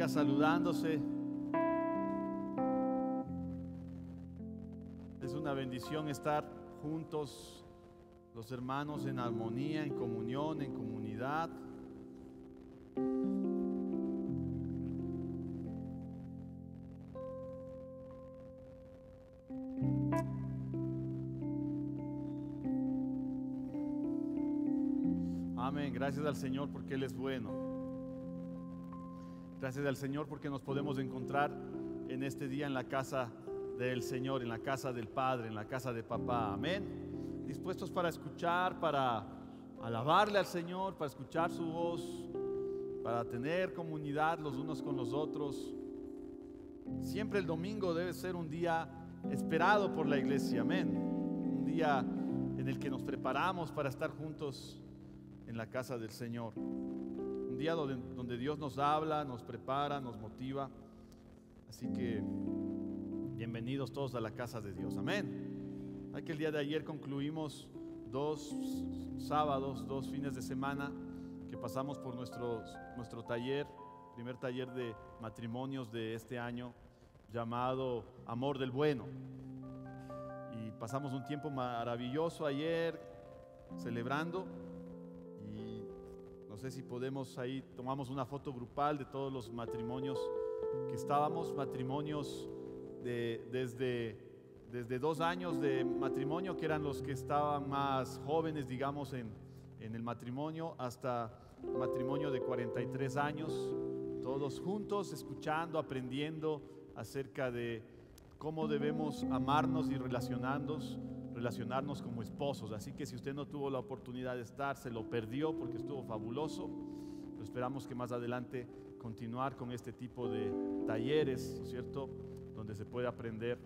siga saludándose. Es una bendición estar juntos, los hermanos, en armonía, en comunión, en comunidad. Amén. Gracias al Señor porque Él es bueno. Gracias al Señor porque nos podemos encontrar en este día en la casa del Señor, en la casa del Padre, en la casa de Papá. Amén. Dispuestos para escuchar, para alabarle al Señor, para escuchar su voz, para tener comunidad los unos con los otros. Siempre el domingo debe ser un día esperado por la iglesia. Amén. Un día en el que nos preparamos para estar juntos en la casa del Señor. Un día donde Dios nos habla, nos prepara, nos motiva. Así que bienvenidos todos a la casa de Dios. Amén. Hay que el día de ayer concluimos 2 sábados, 2 fines de semana que pasamos por nuestro taller, primer taller de matrimonios de este año, llamado Amor del Bueno. Y pasamos un tiempo maravilloso ayer celebrando. No sé si podemos, ahí tomamos una foto grupal de todos los matrimonios que estábamos, matrimonios desde 2 años de matrimonio, que eran los que estaban más jóvenes, digamos, en el matrimonio, hasta matrimonio de 43 años, todos juntos, escuchando, aprendiendo acerca de cómo debemos amarnos y relacionarnos como esposos. Así que si usted no tuvo la oportunidad de estar, se lo perdió porque estuvo fabuloso. Pero esperamos que más adelante continuar con este tipo de talleres, ¿no es cierto?, donde se puede aprender,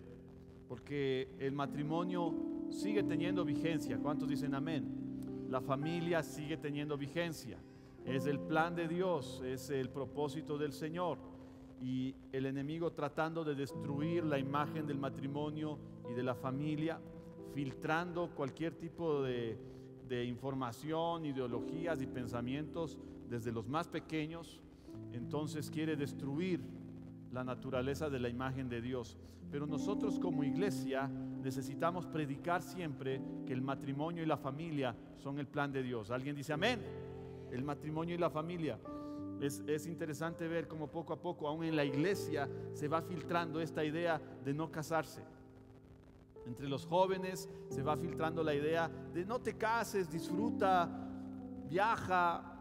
porque el matrimonio sigue teniendo vigencia. ¿Cuántos dicen amén? La familia sigue teniendo vigencia. Es el plan de Dios, es el propósito del Señor. Y el enemigo, tratando de destruir la imagen del matrimonio y de la familia, filtrando cualquier tipo de información, ideologías y pensamientos desde los más pequeños, entonces quiere destruir la naturaleza de la imagen de Dios. Pero nosotros como iglesia necesitamos predicar siempre que el matrimonio y la familia son el plan de Dios. ¿Alguien dice amén? El matrimonio y la familia. Es interesante ver cómo poco a poco, aún en la iglesia, se va filtrando esta idea de no casarse. Entre los jóvenes se va filtrando la idea de no te cases, disfruta, viaja,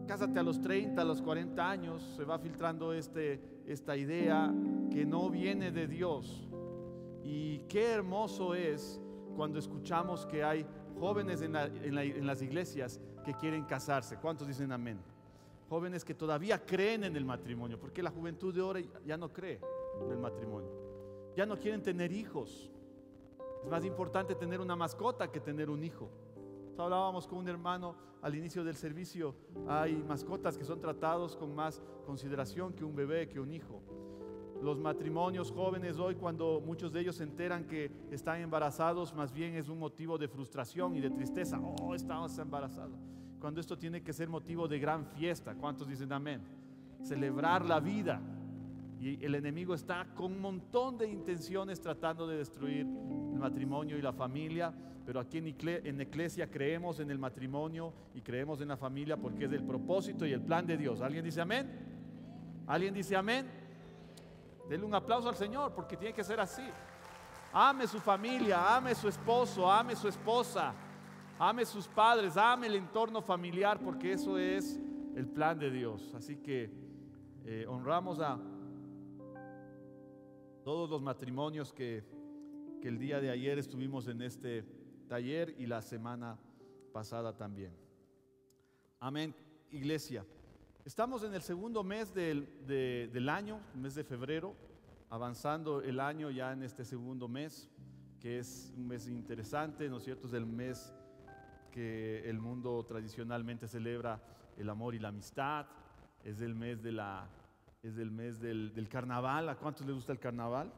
cásate a los 30, a los 40 años. Se va filtrando esta idea que no viene de Dios. Y qué hermoso es cuando escuchamos que hay jóvenes en las iglesias que quieren casarse. ¿Cuántos dicen amén? Jóvenes que todavía creen en el matrimonio, porque la juventud de ahora ya no cree en el matrimonio. Ya no quieren tener hijos. Es más importante tener una mascota que tener un hijo. Hablábamos con un hermano al inicio del servicio. Hay mascotas que son tratados con más consideración que un bebé, que un hijo. Los matrimonios jóvenes hoy, cuando muchos de ellos se enteran que están embarazados, más bien es un motivo de frustración y de tristeza. Oh, estamos embarazados. Cuando esto tiene que ser motivo de gran fiesta. ¿Cuántos dicen amén? Celebrar la vida. Y el enemigo está con un montón de intenciones tratando de destruir el matrimonio y la familia. Pero aquí en Iglesia creemos en el matrimonio y creemos en la familia porque es el propósito y el plan de Dios. ¿Alguien dice amén? ¿Alguien dice amén? Denle un aplauso al Señor porque tiene que ser así. Ame su familia, ame su esposo, ame su esposa, ame sus padres, ame el entorno familiar, porque eso es el plan de Dios. Así que honramos a todos los matrimonios que el día de ayer estuvimos en este taller y la semana pasada también. Amén, iglesia. Estamos en el segundo mes del año, el mes de febrero, avanzando el año ya en este segundo mes, que es un mes interesante, ¿no es cierto? Es el mes que el mundo tradicionalmente celebra el amor y la amistad. Es el mes del carnaval. ¿A cuántos les gusta el carnaval?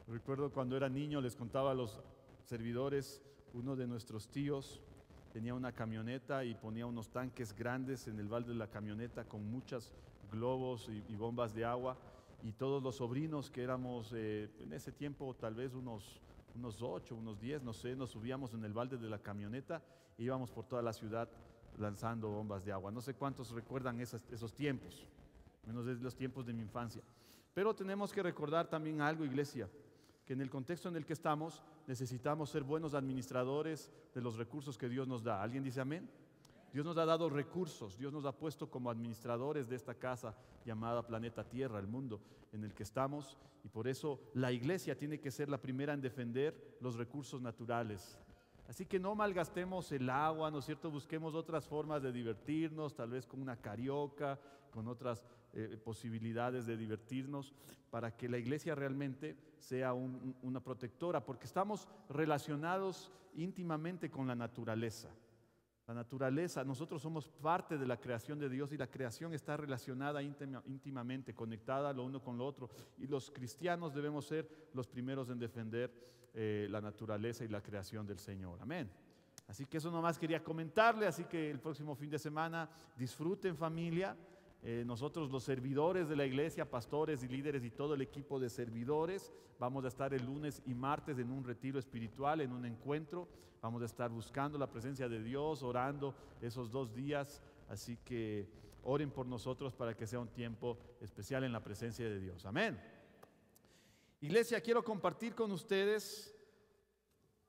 Recuerdo cuando era niño, les contaba a los servidores, uno de nuestros tíos tenía una camioneta y ponía unos tanques grandes en el balde de la camioneta con muchos globos y bombas de agua, y todos los sobrinos que éramos en ese tiempo tal vez unos 8, unos 10, no sé, nos subíamos en el balde de la camioneta e íbamos por toda la ciudad lanzando bombas de agua. No sé cuántos recuerdan esos tiempos, menos de los tiempos de mi infancia. Pero tenemos que recordar también algo, iglesia, que en el contexto en el que estamos necesitamos ser buenos administradores de los recursos que Dios nos da. ¿Alguien dice amén? Dios nos ha dado recursos, Dios nos ha puesto como administradores de esta casa llamada planeta Tierra, el mundo en el que estamos, y por eso la iglesia tiene que ser la primera en defender los recursos naturales. Así que no malgastemos el agua, ¿no es cierto? Busquemos otras formas de divertirnos, tal vez con una carioca, con otras posibilidades de divertirnos, para que la iglesia realmente sea una protectora, porque estamos relacionados íntimamente con la naturaleza. La naturaleza, nosotros somos parte de la creación de Dios y la creación está relacionada íntimamente, conectada lo uno con lo otro. Y los cristianos debemos ser los primeros en defender la naturaleza y la creación del Señor. Amén. Así que eso nomás quería comentarle, así que el próximo fin de semana disfruten familia. Nosotros los servidores de la iglesia, pastores y líderes y todo el equipo de servidores, vamos a estar el lunes y martes en un retiro espiritual, en un encuentro. Vamos a estar buscando la presencia de Dios, orando esos 2 días. Así que oren por nosotros para que sea un tiempo especial en la presencia de Dios. Amén. Iglesia, quiero compartir con ustedes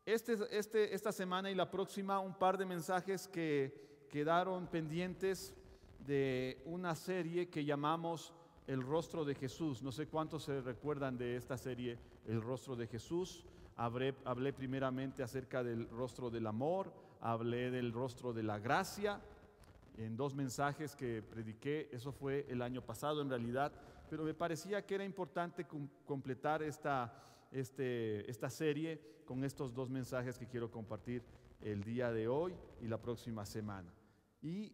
esta semana y la próxima un par de mensajes que quedaron pendientes de una serie que llamamos El Rostro de Jesús. No sé cuántos se recuerdan de esta serie, El Rostro de Jesús. Hablé primeramente acerca del rostro del amor, hablé del rostro de la gracia, en 2 mensajes que prediqué. Eso fue el año pasado en realidad, pero me parecía que era importante completar esta serie con estos 2 mensajes que quiero compartir el día de hoy y la próxima semana. Y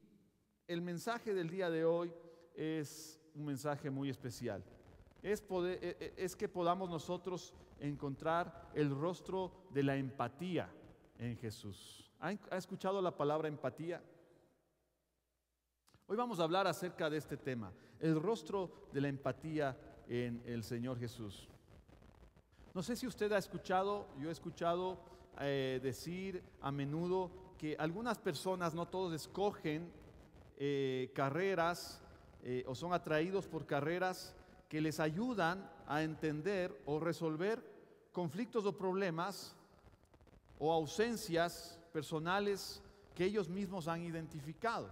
el mensaje del día de hoy es un mensaje muy especial. Es que podamos nosotros encontrar el rostro de la empatía en Jesús. ¿Ha escuchado la palabra empatía? Hoy vamos a hablar acerca de este tema, el rostro de la empatía en el Señor Jesús. No sé si usted ha escuchado, yo he escuchado decir a menudo que algunas personas, no todos, escogen carreras o son atraídos por carreras que les ayudan a entender o resolver conflictos o problemas o ausencias personales que ellos mismos han identificado.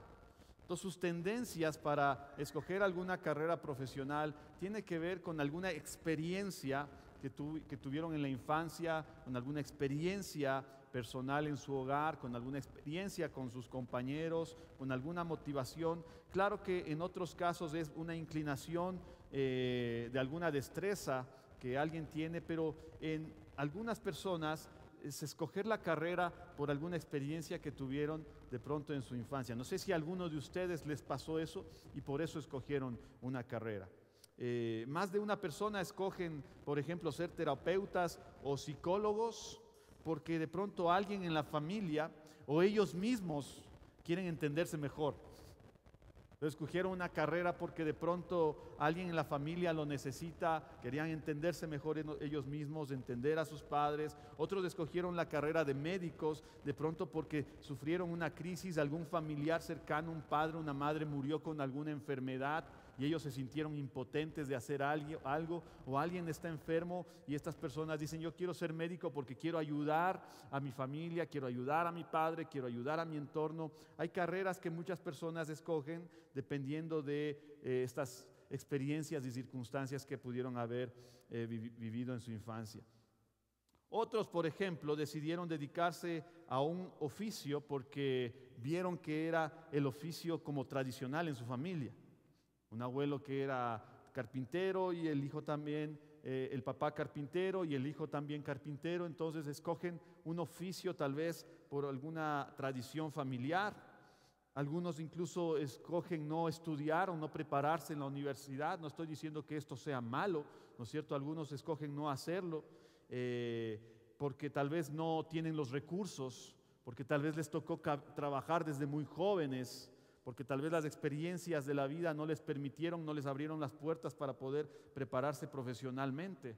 Entonces, sus tendencias para escoger alguna carrera profesional tiene que ver con alguna experiencia que tuvieron en la infancia, con alguna experiencia personal en su hogar, con alguna experiencia con sus compañeros, con alguna motivación. Claro que en otros casos es una inclinación de alguna destreza que alguien tiene, pero en algunas personas es escoger la carrera por alguna experiencia que tuvieron de pronto en su infancia. No sé si a alguno de ustedes les pasó eso y por eso escogieron una carrera. Más de una persona escogen, por ejemplo, ser terapeutas o psicólogos porque de pronto alguien en la familia o ellos mismos quieren entenderse mejor. Escogieron una carrera porque de pronto alguien en la familia lo necesita, querían entenderse mejor ellos mismos, entender a sus padres. Otros escogieron la carrera de médicos, de pronto porque sufrieron una crisis, algún familiar cercano, un padre, una madre murió con alguna enfermedad y ellos se sintieron impotentes de hacer algo, o alguien está enfermo y estas personas dicen: yo quiero ser médico porque quiero ayudar a mi familia, quiero ayudar a mi padre, quiero ayudar a mi entorno. Hay carreras que muchas personas escogen dependiendo de estas experiencias y circunstancias que pudieron haber vivido en su infancia. Otros, por ejemplo, decidieron dedicarse a un oficio porque vieron que era el oficio como tradicional en su familia. Un abuelo que era carpintero y el hijo también, el papá carpintero y el hijo también carpintero, entonces escogen un oficio tal vez por alguna tradición familiar. Algunos incluso escogen no estudiar o no prepararse en la universidad. No estoy diciendo que esto sea malo, ¿no es cierto? Algunos escogen no hacerlo porque tal vez no tienen los recursos porque tal vez les tocó trabajar desde muy jóvenes, porque tal vez las experiencias de la vida no les permitieron, no les abrieron las puertas para poder prepararse profesionalmente.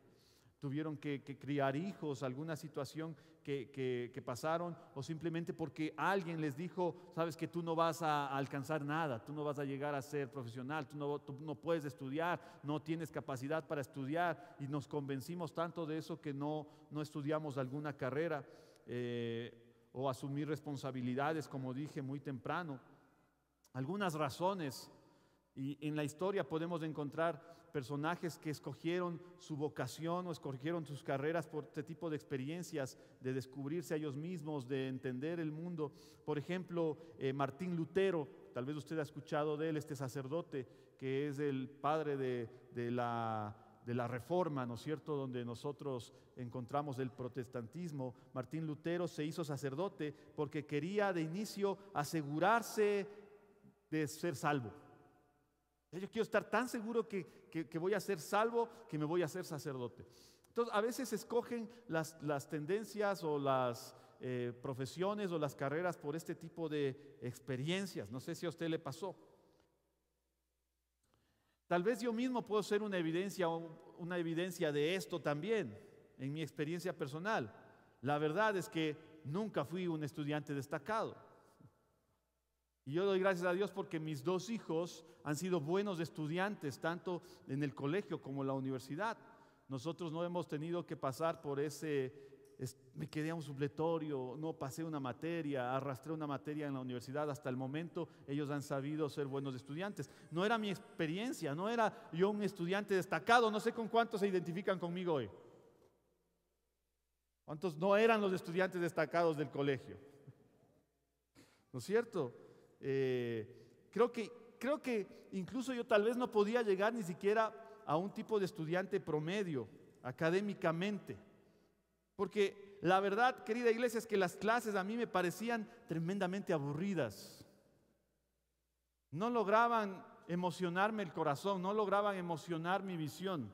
Tuvieron que criar hijos, alguna situación que pasaron, o simplemente porque alguien les dijo, sabes que tú no vas a alcanzar nada, tú no vas a llegar a ser profesional, tú no puedes estudiar, no tienes capacidad para estudiar, y nos convencimos tanto de eso que no estudiamos alguna carrera o asumir responsabilidades, como dije muy temprano. Algunas razones, y en la historia podemos encontrar personajes que escogieron su vocación o escogieron sus carreras por este tipo de experiencias, de descubrirse a ellos mismos, de entender el mundo. Por ejemplo, Martín Lutero, tal vez usted ha escuchado de él, este sacerdote que es el padre de la Reforma, ¿no es cierto?, donde nosotros encontramos el protestantismo. Martín Lutero se hizo sacerdote porque quería de inicio asegurarse de ser salvo. Yo quiero estar tan seguro que voy a ser salvo, que me voy a hacer sacerdote. Entonces, a veces escogen las tendencias o las profesiones o las carreras por este tipo de experiencias. No sé si a usted le pasó. Tal vez yo mismo puedo ser una evidencia de esto también, en mi experiencia personal. La verdad es que nunca fui un estudiante destacado. Y yo doy gracias a Dios porque mis dos hijos han sido buenos estudiantes, tanto en el colegio como en la universidad. Nosotros no hemos tenido que pasar por me quedé a un supletorio, no pasé una materia, arrastré una materia en la universidad. Hasta el momento ellos han sabido ser buenos estudiantes. No era mi experiencia, no era yo un estudiante destacado. No sé con cuántos se identifican conmigo hoy. ¿Cuántos no eran los estudiantes destacados del colegio? ¿No es cierto? Creo que incluso yo tal vez no podía llegar ni siquiera a un tipo de estudiante promedio académicamente, porque la verdad, querida iglesia, es que las clases a mí me parecían tremendamente aburridas. No lograban emocionarme el corazón, no lograban emocionar mi visión.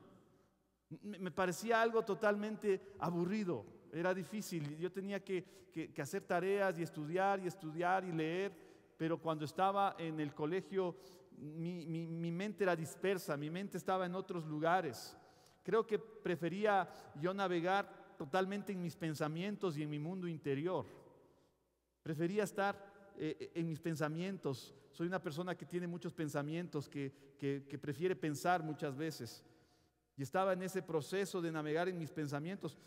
Me parecía algo totalmente aburrido, era difícil. Yo tenía que hacer tareas y estudiar y leer. Pero cuando estaba en el colegio, mi mente era dispersa, mi mente estaba en otros lugares. Creo que prefería yo navegar totalmente en mis pensamientos y en mi mundo interior. Prefería estar en mis pensamientos. Soy una persona que tiene muchos pensamientos, que prefiere pensar muchas veces. Y estaba en ese proceso de navegar en mis pensamientos.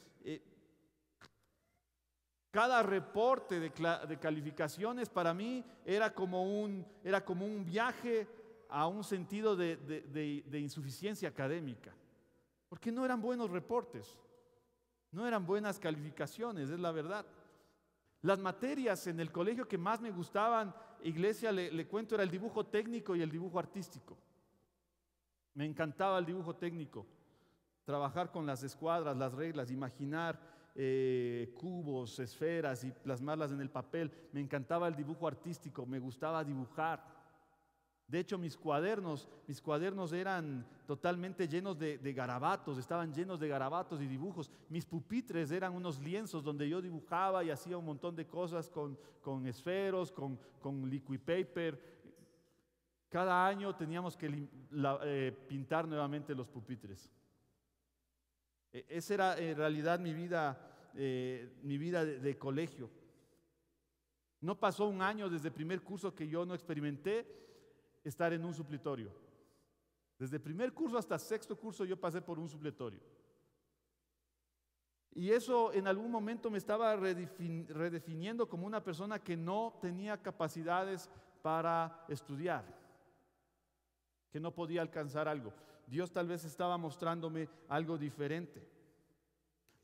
Cada reporte de calificaciones para mí era como un viaje a un sentido de insuficiencia académica, porque no eran buenos reportes, no eran buenas calificaciones, es la verdad. Las materias en el colegio que más me gustaban, iglesia, le cuento, era el dibujo técnico y el dibujo artístico. Me encantaba el dibujo técnico, trabajar con las escuadras, las reglas, imaginar cubos, esferas y plasmarlas en el papel. Me encantaba el dibujo artístico, me gustaba dibujar. De hecho, mis cuadernos eran totalmente llenos de garabatos, estaban llenos de garabatos y dibujos. Mis pupitres eran unos lienzos donde yo dibujaba y hacía un montón de cosas con esferos, con liquid paper. Cada año teníamos que pintar nuevamente los pupitres. Esa era en realidad mi vida de colegio. No pasó un año desde el primer curso que yo no experimenté estar en un supletorio. Desde el primer curso hasta sexto curso yo pasé por un supletorio. Y eso en algún momento me estaba redefiniendo como una persona que no tenía capacidades para estudiar, que no podía alcanzar algo. Dios tal vez estaba mostrándome algo diferente.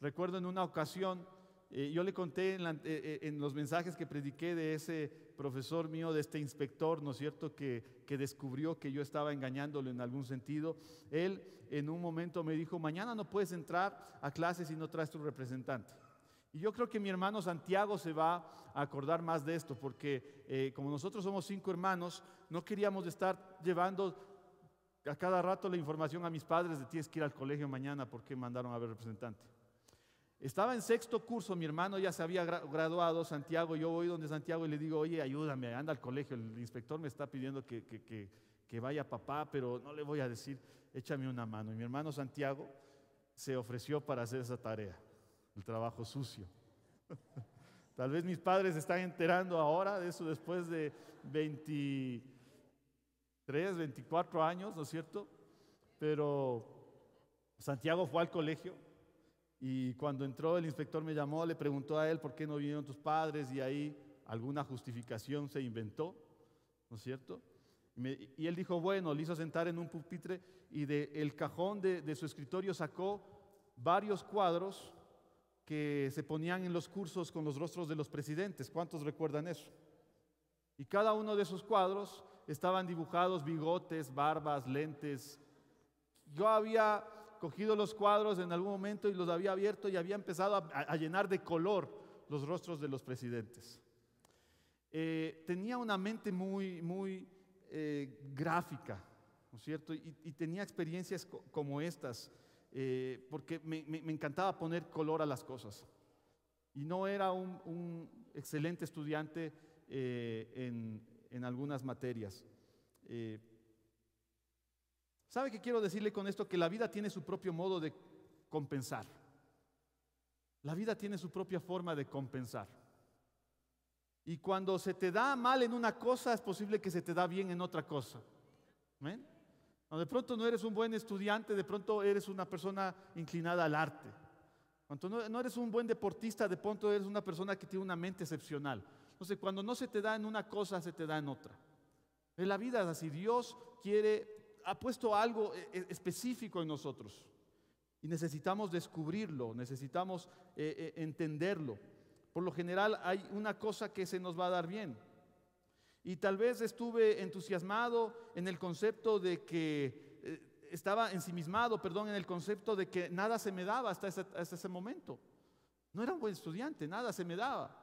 Recuerdo en una ocasión, yo le conté en los mensajes que prediqué de ese profesor mío, de este inspector, ¿no es cierto?, que descubrió que yo estaba engañándolo en algún sentido. Él en un momento me dijo: mañana no puedes entrar a clases si no traes tu representante. Y yo creo que mi hermano Santiago se va a acordar más de esto, porque como nosotros somos 5 hermanos, no queríamos estar llevando a cada rato la información a mis padres de tienes que ir al colegio mañana porque mandaron a ver representante. Estaba en sexto curso, mi hermano ya se había graduado, Santiago. Yo voy donde Santiago y le digo, oye, ayúdame, anda al colegio, el inspector me está pidiendo que vaya papá, pero no le voy a decir, échame una mano. Y mi hermano Santiago se ofreció para hacer esa tarea, el trabajo sucio. Tal vez mis padres se están enterando ahora de eso después de 23, 24 años, ¿no es cierto? Pero Santiago fue al colegio y cuando entró el inspector me llamó, le preguntó a él por qué no vinieron tus padres y ahí alguna justificación se inventó, ¿no es cierto? Y él dijo, bueno, le hizo sentar en un pupitre y del cajón de su escritorio sacó varios cuadros que se ponían en los cursos con los rostros de los presidentes. ¿Cuántos recuerdan eso? Y cada uno de esos cuadros estaban dibujados bigotes, barbas, lentes. Yo había cogido los cuadros en algún momento y los había abierto y había empezado a llenar de color los rostros de los presidentes. Tenía una mente muy gráfica, ¿no es cierto? Y tenía experiencias como estas, porque me encantaba poner color a las cosas. Y no era un excelente estudiante en algunas materias. ¿Sabe qué quiero decirle con esto? Que la vida tiene su propio modo de compensar. La vida tiene su propia forma de compensar. Y cuando se te da mal en una cosa, es posible que se te da bien en otra cosa. ¿Ven? Cuando de pronto no eres un buen estudiante, de pronto eres una persona inclinada al arte. Cuando no eres un buen deportista, de pronto eres una persona que tiene una mente excepcional. Entonces, cuando no se te da en una cosa, se te da en otra. En la vida es así. Dios ha puesto algo específico en nosotros. Y necesitamos descubrirlo, necesitamos entenderlo. Por lo general hay una cosa que se nos va a dar bien. Y tal vez estuve entusiasmado en el concepto de que estaba ensimismado, en el concepto de que nada se me daba hasta ese momento. No era un buen estudiante, nada se me daba.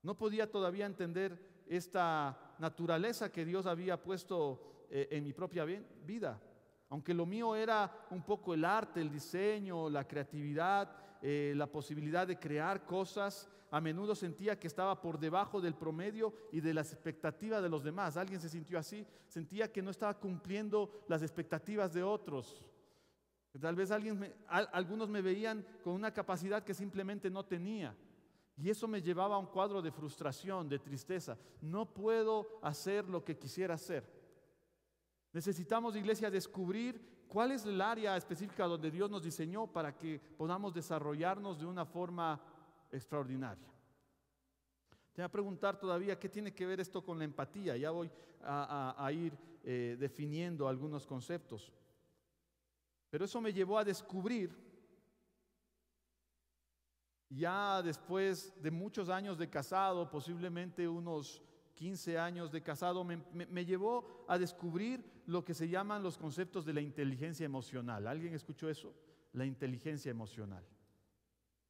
No podía todavía entender esta naturaleza que Dios había puesto en mi propia vida. Aunque lo mío era un poco el arte, el diseño, la creatividad, la posibilidad de crear cosas, a menudo sentía que estaba por debajo del promedio y de las expectativas de los demás. ¿Alguien se sintió así? Sentía que no estaba cumpliendo las expectativas de otros. Tal vez algunos me veían con una capacidad que simplemente no tenía. Y eso me llevaba a un cuadro de frustración, de tristeza. No puedo hacer lo que quisiera hacer. Necesitamos, iglesia, descubrir cuál es el área específica donde Dios nos diseñó para que podamos desarrollarnos de una forma extraordinaria. Te voy a preguntar todavía qué tiene que ver esto con la empatía. Ya voy a ir definiendo algunos conceptos. Pero eso me llevó a descubrir, ya después de muchos años de casado, posiblemente unos 15 años de casado, me llevó a descubrir lo que se llaman los conceptos de la inteligencia emocional. ¿Alguien escuchó eso? La inteligencia emocional.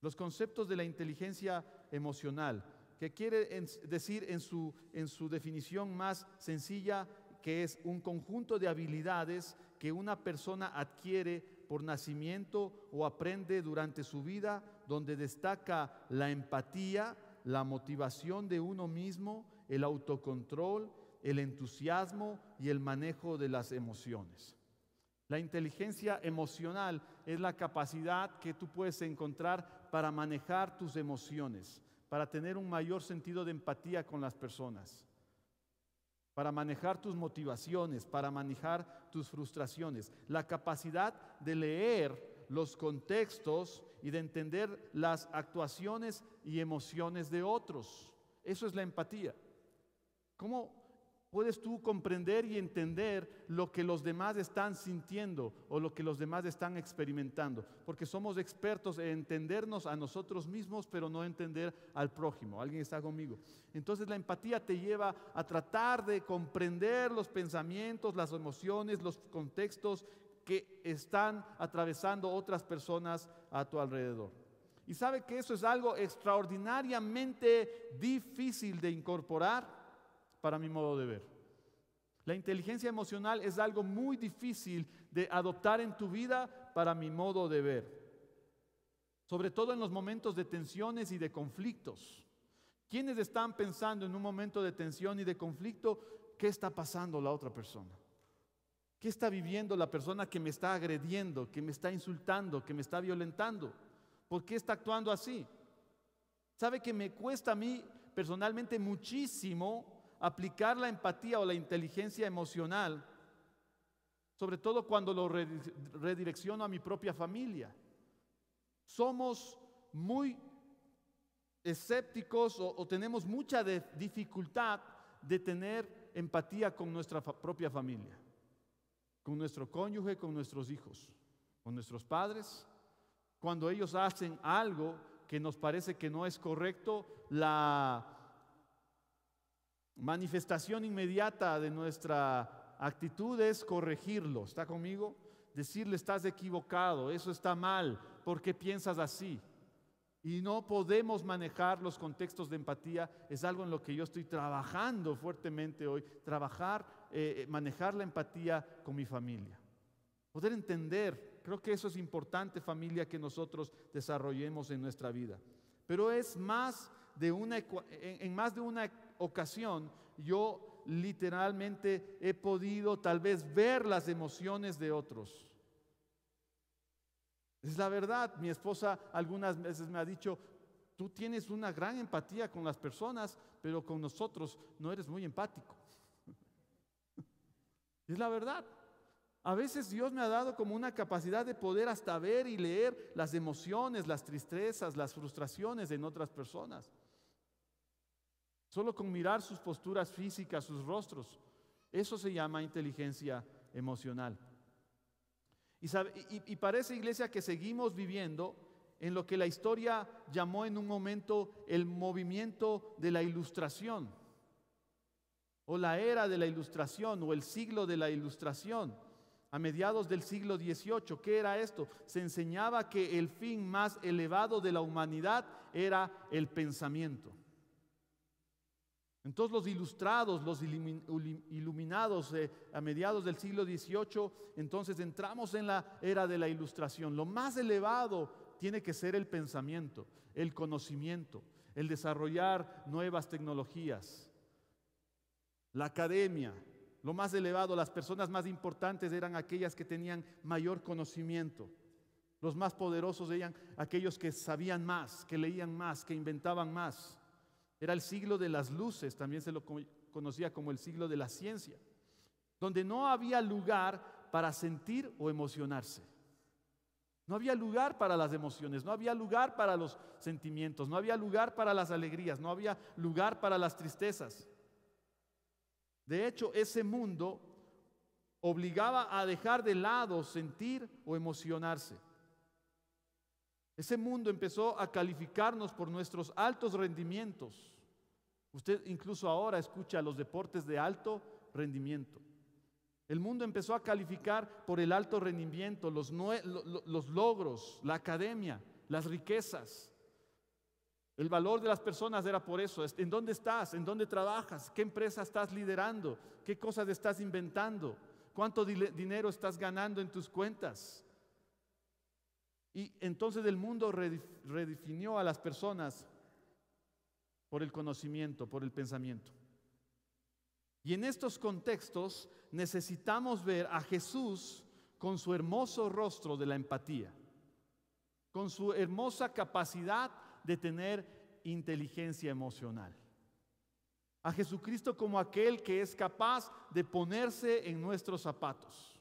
Los conceptos de la inteligencia emocional, que quiere decir en su definición más sencilla, que es un conjunto de habilidades que una persona adquiere por nacimiento o aprende durante su vida, donde destaca la empatía, la motivación de uno mismo, el autocontrol, el entusiasmo y el manejo de las emociones. La inteligencia emocional es la capacidad que tú puedes encontrar para manejar tus emociones, para tener un mayor sentido de empatía con las personas, para manejar tus motivaciones, para manejar tus frustraciones, la capacidad de leer los contextos y de entender las actuaciones y emociones de otros. Eso es la empatía. ¿Cómo puedes tú comprender y entender lo que los demás están sintiendo o lo que los demás están experimentando? Porque somos expertos en entendernos a nosotros mismos, pero no entender al prójimo. ¿Alguien está conmigo? Entonces la empatía te lleva a tratar de comprender los pensamientos, las emociones, los contextos que están atravesando otras personas a tu alrededor. Y sabe que eso es algo extraordinariamente difícil de incorporar para mi modo de ver. La inteligencia emocional es algo muy difícil de adoptar en tu vida para mi modo de ver. sobre todo en los momentos de tensiones y de conflictos. ¿Quiénes están pensando en un momento de tensión y de conflicto? ¿Qué está pasando la otra persona? ¿Qué está viviendo la persona que me está agrediendo, que me está insultando, que me está violentando? ¿Por qué está actuando así? ¿Sabe que me cuesta a mí personalmente muchísimo aplicar la empatía o la inteligencia emocional, sobre todo cuando lo redirecciono a mi propia familia? Somos muy escépticos o tenemos mucha dificultad de tener empatía con nuestra propia familia, con nuestro cónyuge, con nuestros hijos, con nuestros padres. Cuando ellos hacen algo que nos parece que no es correcto, la manifestación inmediata de nuestra actitud es corregirlo. ¿Está conmigo? Decirle: estás equivocado, eso está mal, ¿por qué piensas así? Y no podemos manejar los contextos de empatía. Es algo en lo que yo estoy trabajando fuertemente hoy, manejar la empatía con mi familia. Poder entender, creo que eso es importante, familia, que nosotros desarrollemos en nuestra vida. Pero es más de en más de una ocasión yo literalmente he podido tal vez ver las emociones de otros. Es la verdad. Mi esposa algunas veces me ha dicho: tú tienes una gran empatía con las personas, pero con nosotros no eres muy empático. Es la verdad. A veces Dios me ha dado como una capacidad de poder hasta ver y leer las emociones, las tristezas, las frustraciones en otras personas. Solo con mirar sus posturas físicas, sus rostros. Eso se llama inteligencia emocional. Y parece, iglesia, que seguimos viviendo en lo que la historia llamó en un momento el movimiento de la Ilustración, o la era de la Ilustración, o el siglo de la Ilustración, a mediados del siglo XVIII. ¿Qué era esto? Se enseñaba que el fin más elevado de la humanidad era el pensamiento. Entonces los ilustrados, los iluminados, a mediados del siglo XVIII, entonces entramos en la era de la Ilustración. Lo más elevado tiene que ser el pensamiento, el conocimiento, el desarrollar nuevas tecnologías, la academia. Lo más elevado, las personas más importantes eran aquellas que tenían mayor conocimiento. Los más poderosos eran aquellos que sabían más, que leían más, que inventaban más. Era el siglo de las luces, también se lo conocía como el siglo de la ciencia, donde no había lugar para sentir o emocionarse. No había lugar para las emociones, no había lugar para los sentimientos, no había lugar para las alegrías, no había lugar para las tristezas. De hecho, ese mundo obligaba a dejar de lado sentir o emocionarse. Ese mundo empezó a calificarnos por nuestros altos rendimientos. Usted incluso ahora escucha los deportes de alto rendimiento. El mundo empezó a calificar por el alto rendimiento, los logros, la academia, las riquezas. El valor de las personas era por eso. ¿En dónde estás? ¿En dónde trabajas? ¿Qué empresa estás liderando? ¿Qué cosas estás inventando? ¿Cuánto dinero estás ganando en tus cuentas? Y entonces el mundo redefinió a las personas por el conocimiento, por el pensamiento. Y en estos contextos necesitamos ver a Jesús con su hermoso rostro de la empatía, con su hermosa capacidad de tener inteligencia emocional. A Jesucristo como aquel que es capaz de ponerse en nuestros zapatos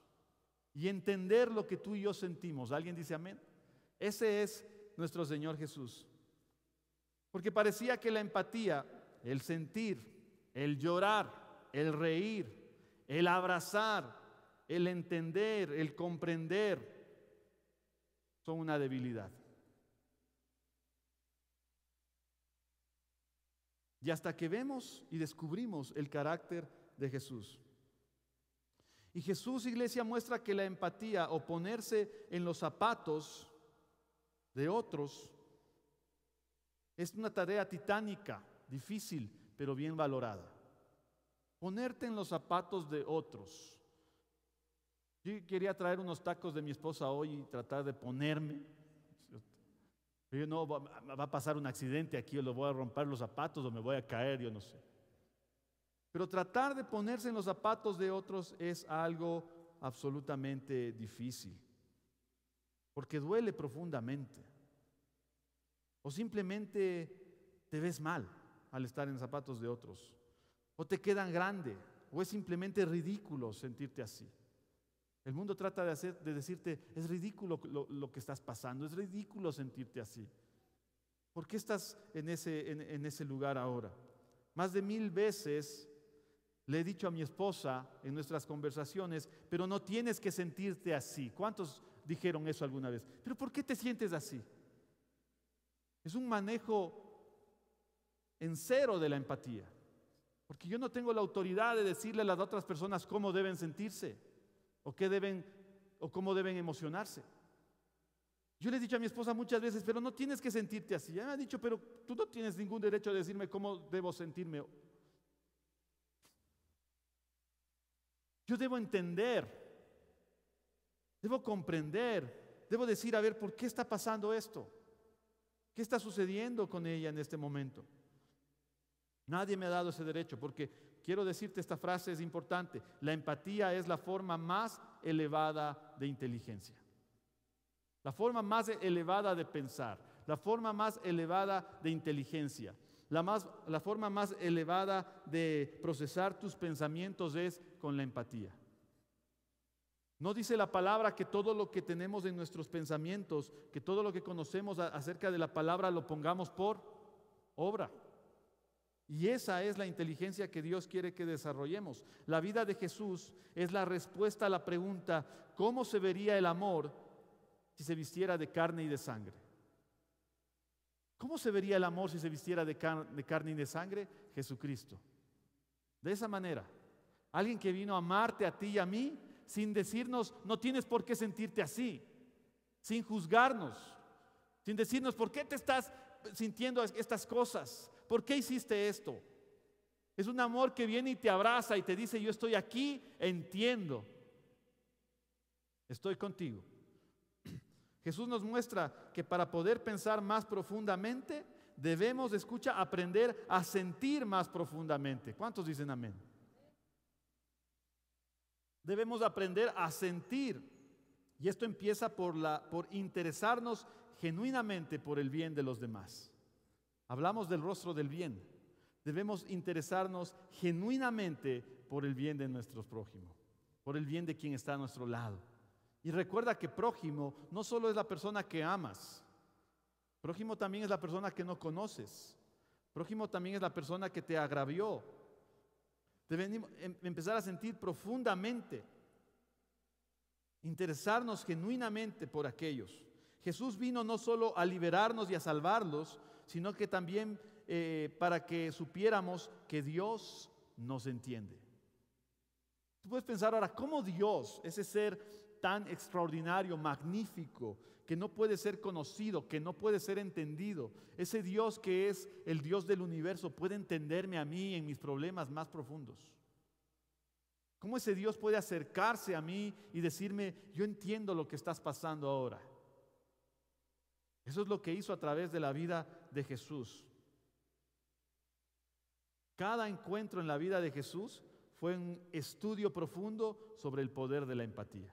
y entender lo que tú y yo sentimos. ¿Alguien dice amén? Ese es nuestro Señor Jesús. Porque parecía que la empatía, el sentir, el llorar, el reír, el abrazar, el entender, el comprender, son una debilidad. Y hasta que vemos y descubrimos el carácter de Jesús. Y Jesús, iglesia, muestra que la empatía o ponerse en los zapatos de otros es una tarea titánica, difícil, pero bien valorada. Ponerte en los zapatos de otros. Yo quería traer unos tacos de mi esposa hoy y tratar de ponerme. Yo no, va a pasar un accidente aquí, o le voy a romper los zapatos, o me voy a caer, yo no sé. Pero tratar de ponerse en los zapatos de otros es algo absolutamente difícil, porque duele profundamente. O simplemente te ves mal al estar en los zapatos de otros, o te quedan grande, o es simplemente ridículo sentirte así. El mundo trata de decirte, es ridículo lo que estás pasando, es ridículo sentirte así. ¿Por qué estás en ese lugar ahora? Más de 1000 veces le he dicho a mi esposa en nuestras conversaciones, pero no tienes que sentirte así. ¿Cuántos dijeron eso alguna vez? ¿Pero por qué te sientes así? Es un manejo en cero de la empatía, porque yo no tengo la autoridad de decirle a las otras personas cómo deben sentirse o cómo deben emocionarse. Yo le he dicho a mi esposa muchas veces, pero no tienes que sentirte así. Ella me ha dicho, pero tú no tienes ningún derecho a decirme cómo debo sentirme. Yo debo entender, debo comprender, debo decir, a ver, ¿por qué está pasando esto? ¿Qué está sucediendo con ella en este momento? Nadie me ha dado ese derecho, porque quiero decirte, esta frase es importante. La empatía es la forma más elevada de inteligencia, la forma más elevada de pensar, la forma más elevada de inteligencia, la forma más elevada de procesar tus pensamientos es con la empatía. ¿No dice la palabra que todo lo que tenemos en nuestros pensamientos, que todo lo que conocemos acerca de la palabra lo pongamos por obra? Y esa es la inteligencia que Dios quiere que desarrollemos. La vida de Jesús es la respuesta a la pregunta, ¿cómo se vería el amor si se vistiera de carne y de sangre? ¿Cómo se vería el amor si se vistiera de carne y de sangre? Jesucristo. De esa manera, alguien que vino a amarte a ti y a mí, sin decirnos, no tienes por qué sentirte así, sin juzgarnos, sin decirnos, ¿por qué te estás sintiendo estas cosas? ¿Por qué hiciste esto? Es un amor que viene y te abraza y te dice, yo estoy aquí, entiendo, estoy contigo. Jesús nos muestra que para poder pensar más profundamente, debemos, escucha, aprender a sentir más profundamente. ¿Cuántos dicen amén? Debemos aprender a sentir. Y esto empieza por interesarnos genuinamente por el bien de los demás. Hablamos del rostro del bien. Debemos interesarnos genuinamente por el bien de nuestros prójimos, por el bien de quien está a nuestro lado. Y recuerda que prójimo no solo es la persona que amas, prójimo también es la persona que no conoces, prójimo también es la persona que te agravió. Debemos empezar a sentir profundamente, interesarnos genuinamente por aquellos. Jesús vino no solo a liberarnos y a salvarlos, sino que también para que supiéramos que Dios nos entiende. Tú puedes pensar ahora, ¿cómo Dios, ese ser tan extraordinario, magnífico, que no puede ser conocido, que no puede ser entendido, ese Dios que es el Dios del universo, puede entenderme a mí en mis problemas más profundos? ¿Cómo ese Dios puede acercarse a mí y decirme, yo entiendo lo que estás pasando ahora? Eso es lo que hizo a través de la vida de Jesús. Cada encuentro en la vida de Jesús fue un estudio profundo sobre el poder de la empatía.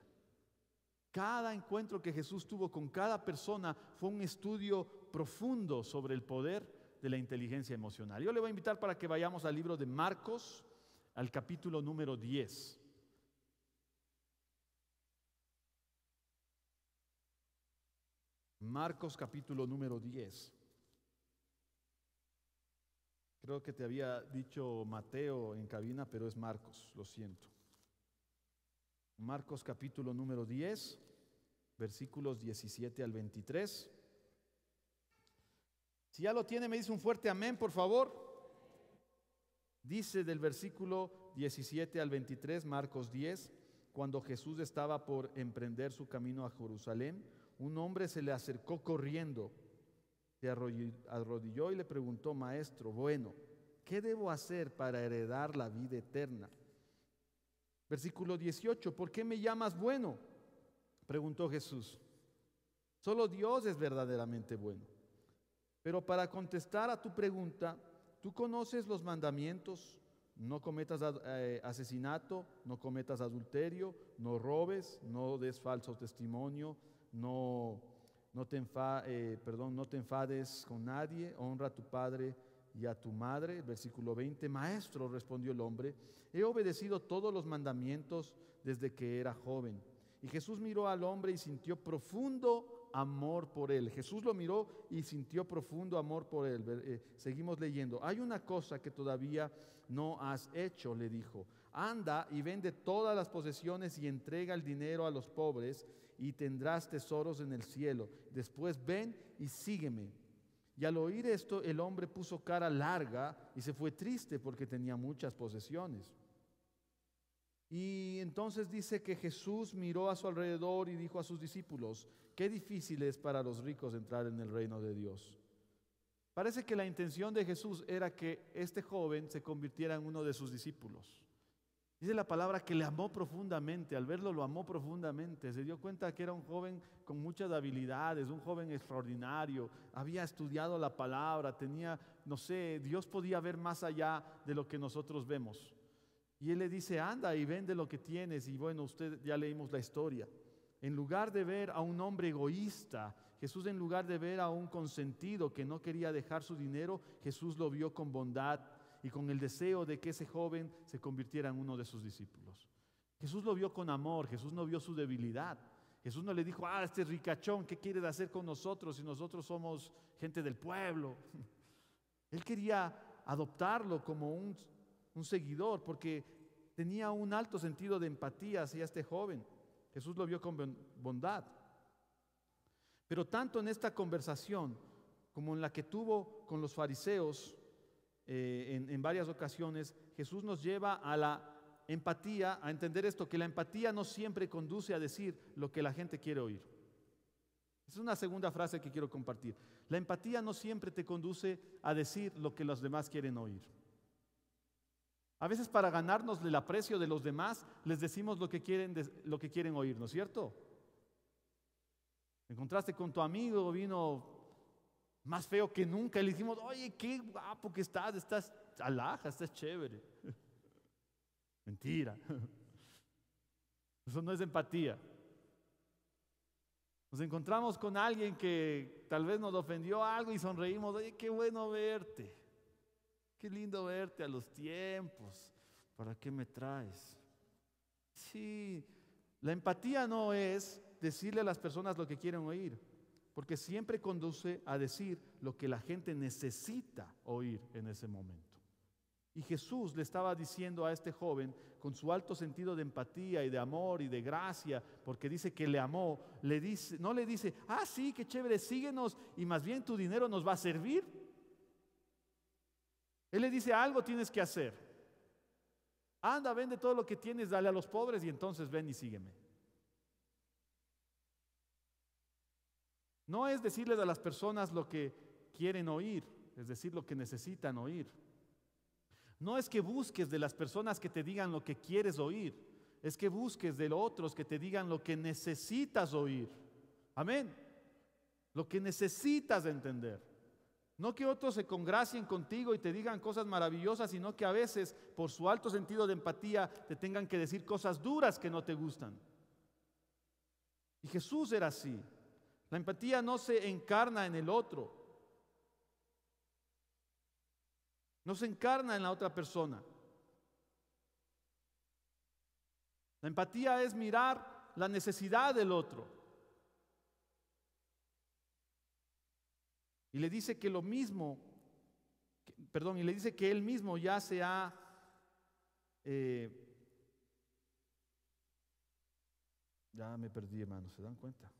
Cada encuentro que Jesús tuvo con cada persona fue un estudio profundo sobre el poder de la inteligencia emocional. Yo le voy a invitar para que vayamos al libro de Marcos, al capítulo número 10. Marcos capítulo número 10. Creo que te había dicho Mateo en cabina, pero es Marcos, lo siento. Marcos capítulo número 10, versículos 17 al 23. Si ya lo tiene, me dice un fuerte amén, por favor. Dice del versículo 17 al 23, Marcos 10, cuando Jesús estaba por emprender su camino a Jerusalén, un hombre se le acercó corriendo, se arrodilló y le preguntó, Maestro, bueno, ¿qué debo hacer para heredar la vida eterna? Versículo 18, ¿por qué me llamas bueno? Preguntó Jesús. Solo Dios es verdaderamente bueno. Pero para contestar a tu pregunta, tú conoces los mandamientos: no cometas asesinato, no cometas adulterio, no robes, no des falso testimonio, no te enfades con nadie, honra a tu padre y a tu madre. Versículo 20, Maestro, respondió el hombre, he obedecido todos los mandamientos desde que era joven. Y Jesús miró al hombre y sintió profundo amor por él. Jesús lo miró y sintió profundo amor por él. Seguimos leyendo. Hay una cosa que todavía no has hecho, le dijo. Anda y vende todas las posesiones y entrega el dinero a los pobres y tendrás tesoros en el cielo. Después ven y sígueme. Y al oír esto, el hombre puso cara larga y se fue triste porque tenía muchas posesiones. Y entonces dice que Jesús miró a su alrededor y dijo a sus discípulos: qué difícil es para los ricos entrar en el reino de Dios. Parece que la intención de Jesús era que este joven se convirtiera en uno de sus discípulos. Dice la palabra que le amó profundamente. Al verlo lo amó profundamente. Se dio cuenta que era un joven con muchas habilidades, un joven extraordinario. Había estudiado la palabra, tenía, no sé, Dios podía ver más allá de lo que nosotros vemos. Y él le dice: anda y vende lo que tienes. Y bueno, usted ya leímos la historia. En lugar de ver a un hombre egoísta, Jesús, en lugar de ver a un consentido que no quería dejar su dinero, Jesús lo vio con bondad y con el deseo de que ese joven se convirtiera en uno de sus discípulos. Jesús lo vio con amor, Jesús no vio su debilidad. Jesús no le dijo: este ricachón, ¿qué quieres hacer con nosotros si nosotros somos gente del pueblo? Él quería adoptarlo como un seguidor porque tenía un alto sentido de empatía hacia este joven. Jesús lo vio con bondad. Pero tanto en esta conversación como en la que tuvo con los fariseos, en varias ocasiones, Jesús nos lleva a la empatía, a entender esto, que la empatía no siempre conduce a decir lo que la gente quiere oír. Es una segunda frase que quiero compartir. La empatía no siempre te conduce a decir lo que los demás quieren oír. A veces, para ganarnos el aprecio de los demás, les decimos lo que quieren oír, ¿no es cierto? Encontraste con tu amigo, vino más feo que nunca, y le dijimos: oye, qué guapo que estás alhaja, estás chévere. Mentira. Eso no es empatía. Nos encontramos con alguien que tal vez nos ofendió algo y sonreímos: oye, qué bueno verte. Qué lindo verte a los tiempos. ¿Para qué me traes? Sí, la empatía no es decirle a las personas lo que quieren oír, porque siempre conduce a decir lo que la gente necesita oír en ese momento. Y Jesús le estaba diciendo a este joven, con su alto sentido de empatía y de amor y de gracia, porque dice que le amó, no le dice: sí, qué chévere, síguenos y más bien tu dinero nos va a servir. Él le dice: algo tienes que hacer. Anda, vende todo lo que tienes, dale a los pobres y entonces ven y sígueme. No es decirles a las personas lo que quieren oír, es decir, lo que necesitan oír. No es que busques de las personas que te digan lo que quieres oír, es que busques de los otros que te digan lo que necesitas oír. Amén. Lo que necesitas entender. No que otros se congracien contigo y te digan cosas maravillosas, sino que a veces, por su alto sentido de empatía, te tengan que decir cosas duras que no te gustan. Y Jesús era así. La empatía no se encarna en el otro, no se encarna en la otra persona. La empatía es mirar la necesidad del otro. Y le dice que y le dice que él mismo ya se ha ya me perdí, hermanos, ¿se dan cuenta?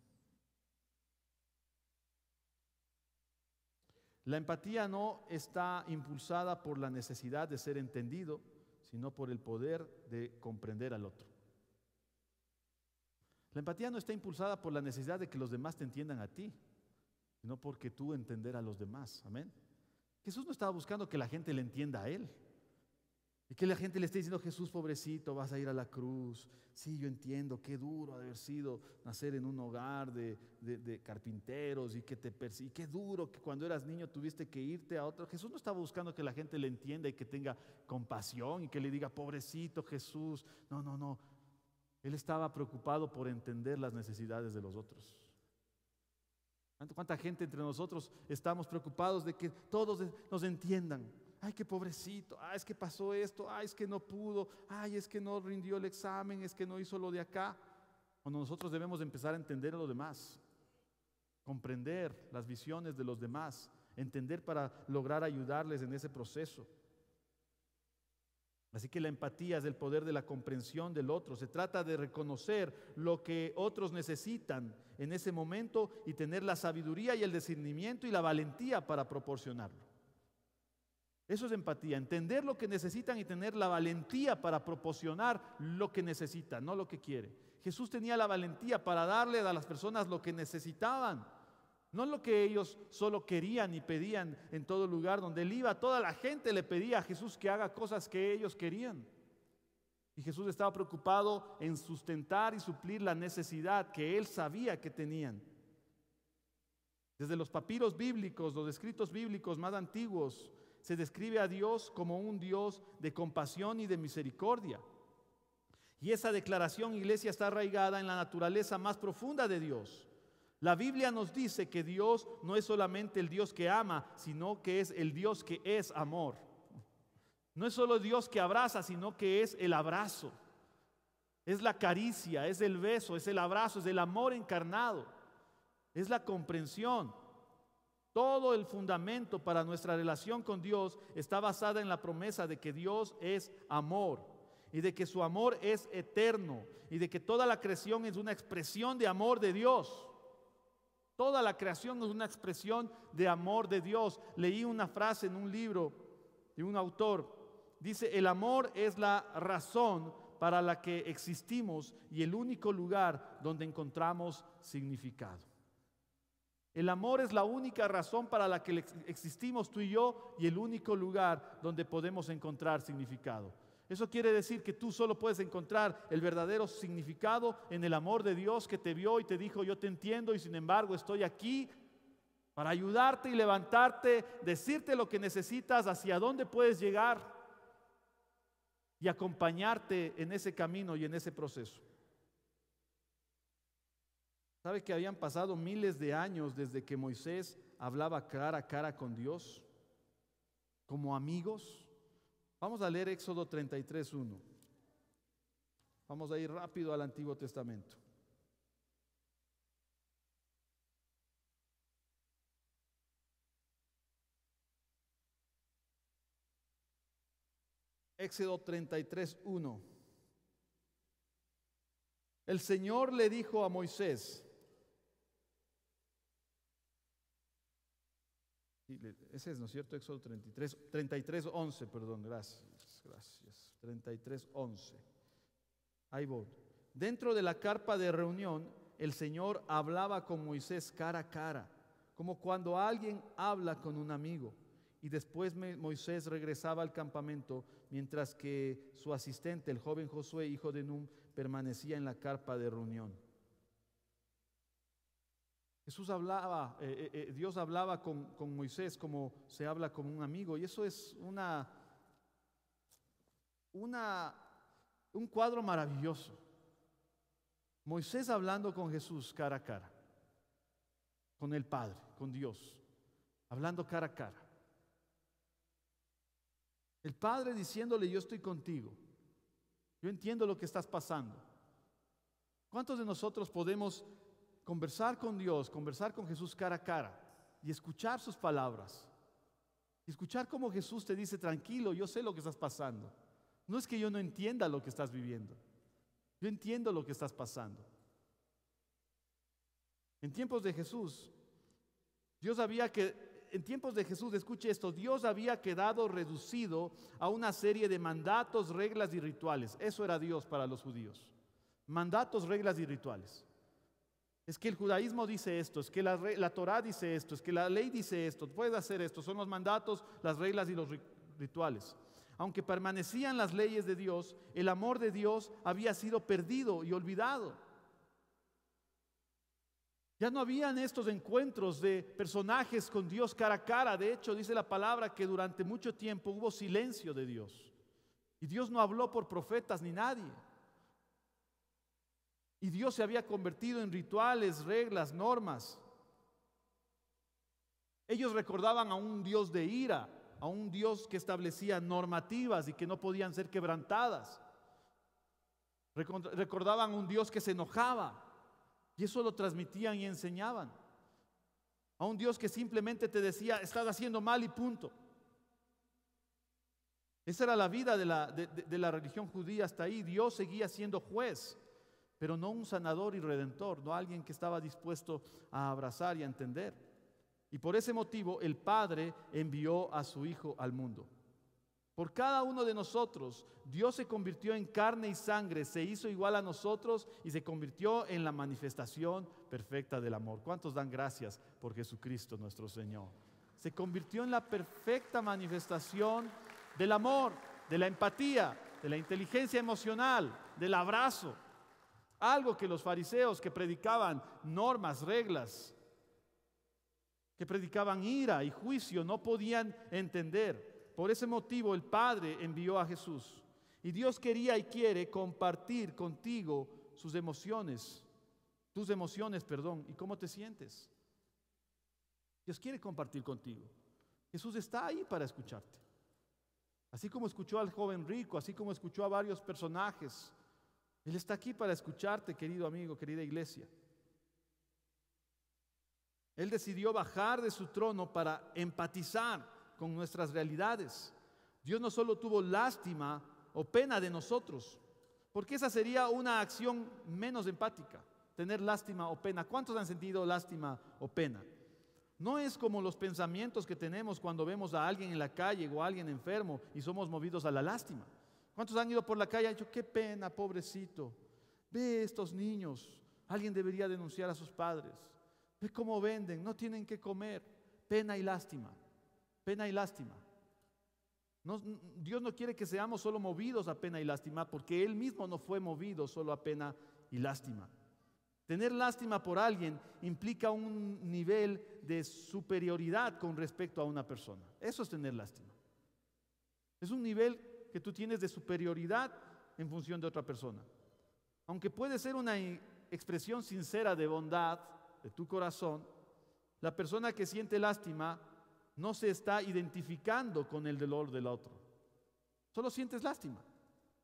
La empatía no está impulsada por la necesidad de ser entendido, sino por el poder de comprender al otro. La empatía no está impulsada por la necesidad de que los demás te entiendan a ti, sino porque tú entender a los demás. Amén. Jesús no estaba buscando que la gente le entienda a él. Y que la gente le esté diciendo: Jesús, pobrecito, vas a ir a la cruz. Sí, yo entiendo, qué duro ha de haber sido nacer en un hogar de carpinteros y que te persigue. Qué duro que cuando eras niño tuviste que irte a otro. Jesús no estaba buscando que la gente le entienda y que tenga compasión y que le diga: pobrecito Jesús. No, no, no. Él estaba preocupado por entender las necesidades de los otros. ¿Cuánta gente entre nosotros estamos preocupados de que todos nos entiendan? Ay, qué pobrecito, ay, es que pasó esto, ay, es que no pudo, ay, es que no rindió el examen, es que no hizo lo de acá. Cuando nosotros debemos empezar a entender a los demás, comprender las visiones de los demás, entender para lograr ayudarles en ese proceso. Así que la empatía es el poder de la comprensión del otro. Se trata de reconocer lo que otros necesitan en ese momento y tener la sabiduría y el discernimiento y la valentía para proporcionarlo. Eso es empatía, entender lo que necesitan y tener la valentía para proporcionar lo que necesitan, no lo que quiere. Jesús tenía la valentía para darle a las personas lo que necesitaban, no lo que ellos solo querían y pedían en todo lugar donde él iba. Toda la gente le pedía a Jesús que haga cosas que ellos querían. Y Jesús estaba preocupado en sustentar y suplir la necesidad que él sabía que tenían. Desde los papiros bíblicos, los escritos bíblicos más antiguos, se describe a Dios como un Dios de compasión y de misericordia. Y esa declaración, iglesia, está arraigada en la naturaleza más profunda de Dios. La Biblia nos dice que Dios no es solamente el Dios que ama, sino que es el Dios que es amor. No es solo Dios que abraza, sino que es el abrazo. Es la caricia, es el beso, es el abrazo, es el amor encarnado. Es la comprensión. Todo el fundamento para nuestra relación con Dios está basada en la promesa de que Dios es amor y de que su amor es eterno y de que toda la creación es una expresión de amor de Dios. Toda la creación es una expresión de amor de Dios. Leí una frase en un libro de un autor. Dice: el amor es la razón para la que existimos y el único lugar donde encontramos significado. El amor es la única razón para la que existimos tú y yo y el único lugar donde podemos encontrar significado. Eso quiere decir que tú solo puedes encontrar el verdadero significado en el amor de Dios que te vio y te dijo: yo te entiendo y sin embargo estoy aquí para ayudarte y levantarte, decirte lo que necesitas, hacia dónde puedes llegar y acompañarte en ese camino y en ese proceso. ¿Sabe que habían pasado miles de años desde que Moisés hablaba cara a cara con Dios como amigos? Vamos a leer Éxodo 33:1. Vamos a ir rápido al Antiguo Testamento. Éxodo 33:1. El Señor le dijo a Moisés, ese es, ¿no es cierto? Éxodo 33:11, perdón, gracias. 33:11. Ahí voy. Dentro de la carpa de reunión, el Señor hablaba con Moisés cara a cara, como cuando alguien habla con un amigo. Y después Moisés regresaba al campamento, mientras que su asistente, el joven Josué, hijo de Nun, permanecía en la carpa de reunión. Jesús hablaba, Dios hablaba con Moisés como se habla con un amigo, y eso es un cuadro maravilloso. Moisés hablando con Jesús cara a cara, con el Padre, con Dios, hablando cara a cara. El Padre diciéndole: yo estoy contigo, yo entiendo lo que estás pasando. ¿Cuántos de nosotros podemos conversar con Dios, conversar con Jesús cara a cara y escuchar sus palabras? Y escuchar cómo Jesús te dice: tranquilo, yo sé lo que estás pasando. No es que yo no entienda lo que estás viviendo, yo entiendo lo que estás pasando. En tiempos de Jesús, escuche esto, Dios había quedado reducido a una serie de mandatos, reglas y rituales. Eso era Dios para los judíos. Mandatos, reglas y rituales. Es que el judaísmo dice esto, es que la Torá dice esto, es que la ley dice esto, puedes hacer esto. Son los mandatos, las reglas y los rituales. Aunque permanecían las leyes de Dios, el amor de Dios había sido perdido y olvidado. Ya no habían estos encuentros de personajes con Dios cara a cara. De hecho, dice la palabra que durante mucho tiempo hubo silencio de Dios. Y Dios no habló por profetas ni nadie. Y Dios se había convertido en rituales, reglas, normas. Ellos recordaban a un Dios de ira, a un Dios que establecía normativas y que no podían ser quebrantadas. Recordaban a un Dios que se enojaba y eso lo transmitían y enseñaban. A un Dios que simplemente te decía, estás haciendo mal y punto. Esa era la vida de la religión judía hasta ahí. Dios seguía siendo juez, pero no un sanador y redentor, no alguien que estaba dispuesto a abrazar y a entender. Y por ese motivo el Padre envió a su Hijo al mundo. Por cada uno de nosotros, Dios se convirtió en carne y sangre, se hizo igual a nosotros y se convirtió en la manifestación perfecta del amor. ¿Cuántos dan gracias por Jesucristo nuestro Señor? Se convirtió en la perfecta manifestación del amor, de la empatía, de la inteligencia emocional, del abrazo. Algo que los fariseos que predicaban normas, reglas, que predicaban ira y juicio no podían entender. Por ese motivo el Padre envió a Jesús. Y Dios quería y quiere compartir contigo sus emociones, tus emociones, ¿Y cómo te sientes? Dios quiere compartir contigo. Jesús está ahí para escucharte. Así como escuchó al joven rico, así como escuchó a varios personajes, Él está aquí para escucharte, querido amigo, querida iglesia. Él decidió bajar de su trono para empatizar con nuestras realidades. Dios no solo tuvo lástima o pena de nosotros, porque esa sería una acción menos empática, tener lástima o pena. ¿Cuántos han sentido lástima o pena? No es como los pensamientos que tenemos cuando vemos a alguien en la calle o a alguien enfermo y somos movidos a la lástima. ¿Cuántos han ido por la calle y han dicho, qué pena, pobrecito? Ve estos niños, alguien debería denunciar a sus padres. Ve cómo venden, no tienen que comer. Pena y lástima. Pena y lástima. Dios no quiere que seamos solo movidos a pena y lástima, porque Él mismo no fue movido solo a pena y lástima. Tener lástima por alguien implica un nivel de superioridad con respecto a una persona. Eso es tener lástima. Es un nivel que tú tienes de superioridad en función de otra persona. Aunque puede ser una expresión sincera de bondad de tu corazón, la persona que siente lástima no se está identificando con el dolor del otro. Solo sientes lástima.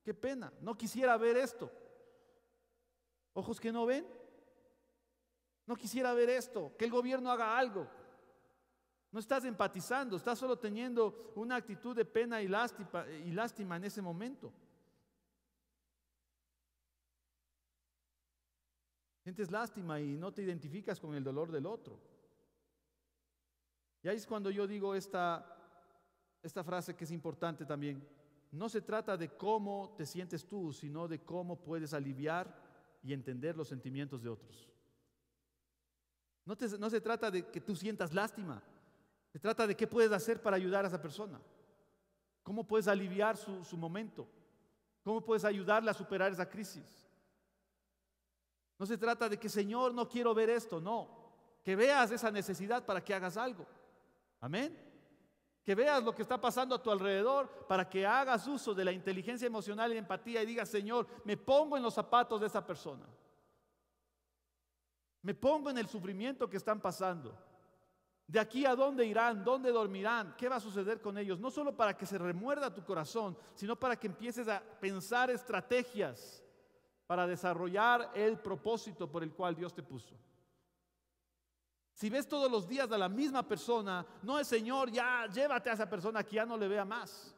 Qué pena, no quisiera ver esto. Ojos que no ven. No quisiera ver esto, que el gobierno haga algo. No estás empatizando, estás solo teniendo una actitud de pena y lástima en ese momento. Sientes lástima y no te identificas con el dolor del otro. Y ahí es cuando yo digo esta frase que es importante también. No se trata de cómo te sientes tú, sino de cómo puedes aliviar y entender los sentimientos de otros. No se trata de que tú sientas lástima. Se trata de qué puedes hacer para ayudar a esa persona. Cómo puedes aliviar su momento. Cómo puedes ayudarle a superar esa crisis. No se trata de que, Señor, no quiero ver esto. No, que veas esa necesidad para que hagas algo. Amén. Que veas lo que está pasando a tu alrededor para que hagas uso de la inteligencia emocional y empatía y digas, Señor, me pongo en los zapatos de esa persona. Me pongo en el sufrimiento que están pasando. De aquí a dónde irán, dónde dormirán, qué va a suceder con ellos. No solo para que se remuerda tu corazón, sino para que empieces a pensar estrategias para desarrollar el propósito por el cual Dios te puso. Si ves todos los días a la misma persona, no es Señor, ya llévate a esa persona que ya no le vea más.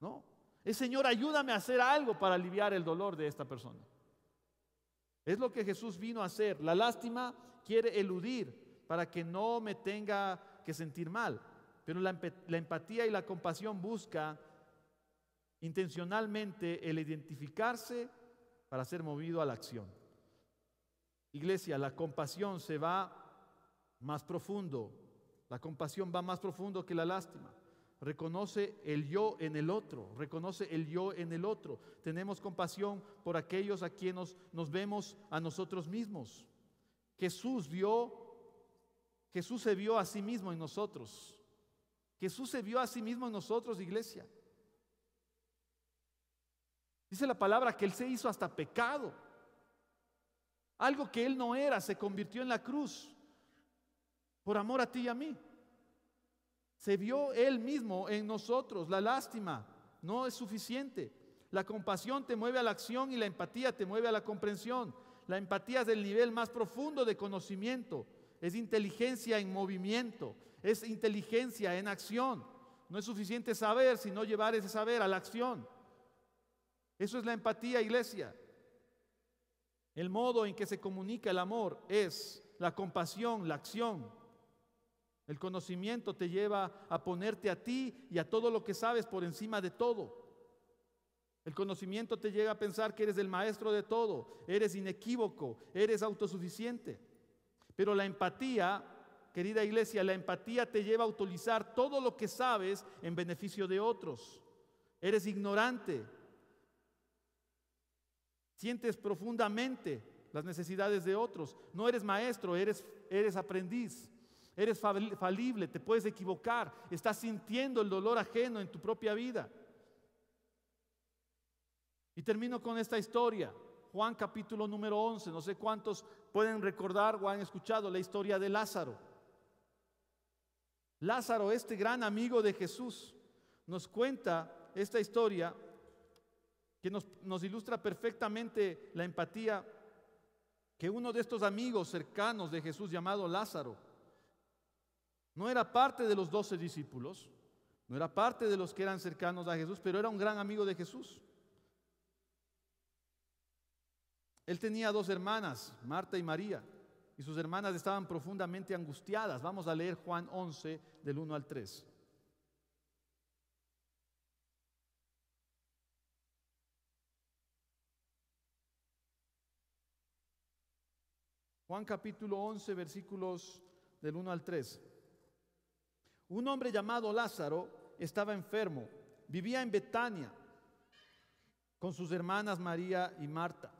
No, es Señor, ayúdame a hacer algo para aliviar el dolor de esta persona. Es lo que Jesús vino a hacer. La lástima quiere eludir para que no me tenga que sentir mal. Pero la empatía y la compasión busca intencionalmente el identificarse para ser movido a la acción. Iglesia, la compasión se va más profundo. La compasión va más profundo que la lástima. reconoce el yo en el otro, reconoce el yo en el otro. Tenemos compasión por aquellos a quienes nos vemos a nosotros mismos. Jesús se vio a sí mismo en nosotros. Jesús se vio a sí mismo en nosotros, iglesia. Dice la palabra que Él se hizo hasta pecado. Algo que Él no era, se convirtió en la cruz por amor a ti y a mí. Se vio Él mismo en nosotros. La lástima no es suficiente. La compasión te mueve a la acción y la empatía te mueve a la comprensión. La empatía es el nivel más profundo de conocimiento. Es inteligencia en movimiento. Es inteligencia en acción. No es suficiente saber, sino llevar ese saber a la acción. Eso es la empatía, iglesia. El modo en que se comunica el amor es la compasión, la acción. El conocimiento te lleva a ponerte a ti y a todo lo que sabes por encima de todo. El conocimiento te llega a pensar que eres el maestro de todo, eres inequívoco, eres autosuficiente. Pero la empatía, querida iglesia, la empatía te lleva a utilizar todo lo que sabes en beneficio de otros. Eres ignorante. Sientes profundamente las necesidades de otros. No eres maestro, eres aprendiz. Eres falible, te puedes equivocar. Estás sintiendo el dolor ajeno en tu propia vida. Y termino con esta historia. Juan capítulo número 11. No sé cuántos pueden recordar o han escuchado la historia de Lázaro. Lázaro, este gran amigo de Jesús, nos cuenta esta historia que nos ilustra perfectamente la empatía, que uno de estos amigos cercanos de Jesús llamado Lázaro no era parte de los 12 discípulos, no era parte de los que eran cercanos a Jesús, pero era un gran amigo de Jesús. Él tenía 2 hermanas, Marta y María, y sus hermanas estaban profundamente angustiadas. Vamos a leer Juan 11 del 1 al 3. Juan capítulo 11, versículos del 1 al 3. Un hombre llamado Lázaro estaba enfermo, vivía en Betania con sus hermanas María y Marta.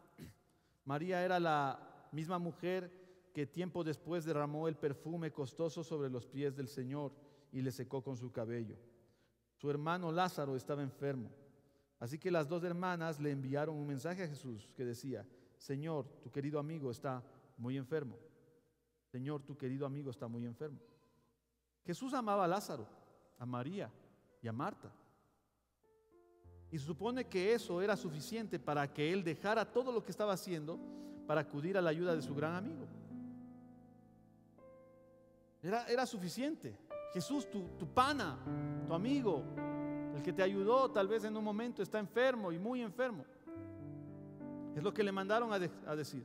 María era la misma mujer que tiempo después derramó el perfume costoso sobre los pies del Señor y le secó con su cabello. Su hermano Lázaro estaba enfermo. Así que las 2 hermanas le enviaron un mensaje a Jesús que decía: Señor, tu querido amigo está muy enfermo. Señor, tu querido amigo está muy enfermo. Jesús amaba a Lázaro, a María y a Marta. Y se supone que eso era suficiente para que él dejara todo lo que estaba haciendo para acudir a la ayuda de su gran amigo. Era suficiente. Jesús, tu pana, tu amigo, el que te ayudó tal vez en un momento, está enfermo y muy enfermo. Es lo que le mandaron a decir.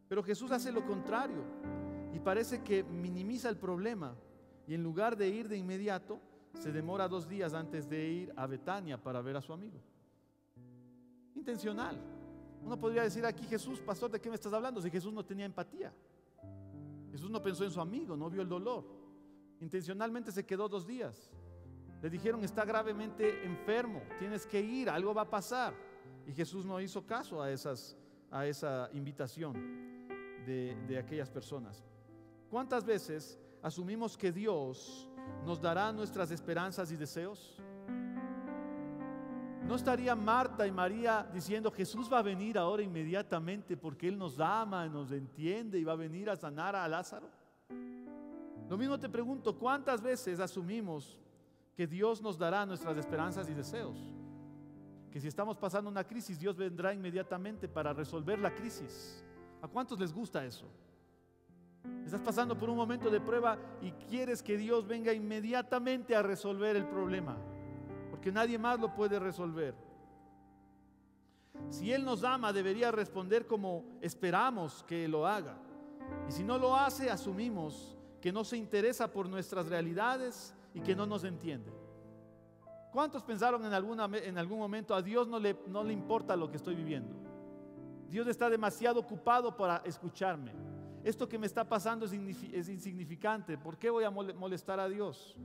Pero Jesús hace lo contrario y parece que minimiza el problema, y en lugar de ir de inmediato, se demora 2 días antes de ir a Betania para ver a su amigo. Intencional. Uno podría decir aquí: Jesús, pastor, ¿de qué me estás hablando? Si Jesús no tenía empatía. Jesús no pensó en su amigo, no vio el dolor. Intencionalmente se quedó 2 días. Le dijeron: está gravemente enfermo, tienes que ir, algo va a pasar. Y Jesús no hizo caso a esa invitación de aquellas personas. ¿Cuántas veces asumimos que Dios nos dará nuestras esperanzas y deseos? ¿No estaría Marta y María diciendo: Jesús va a venir ahora inmediatamente porque Él nos ama, nos entiende y va a venir a sanar a Lázaro? Lo mismo te pregunto: ¿cuántas veces asumimos que Dios nos dará nuestras esperanzas y deseos? Que si estamos pasando una crisis, Dios vendrá inmediatamente para resolver la crisis. ¿A cuántos les gusta eso? Estás pasando por un momento de prueba y quieres que Dios venga inmediatamente a resolver el problema, porque nadie más lo puede resolver. Si Él nos ama, debería responder como esperamos que lo haga. Y si no lo hace, asumimos que no se interesa por nuestras realidades y que no nos entiende. ¿Cuántos pensaron en algún momento: a Dios no le importa lo que estoy viviendo? Dios está demasiado ocupado para escucharme. Esto que me está pasando es insignificante. ¿Por qué voy a molestar a Dios?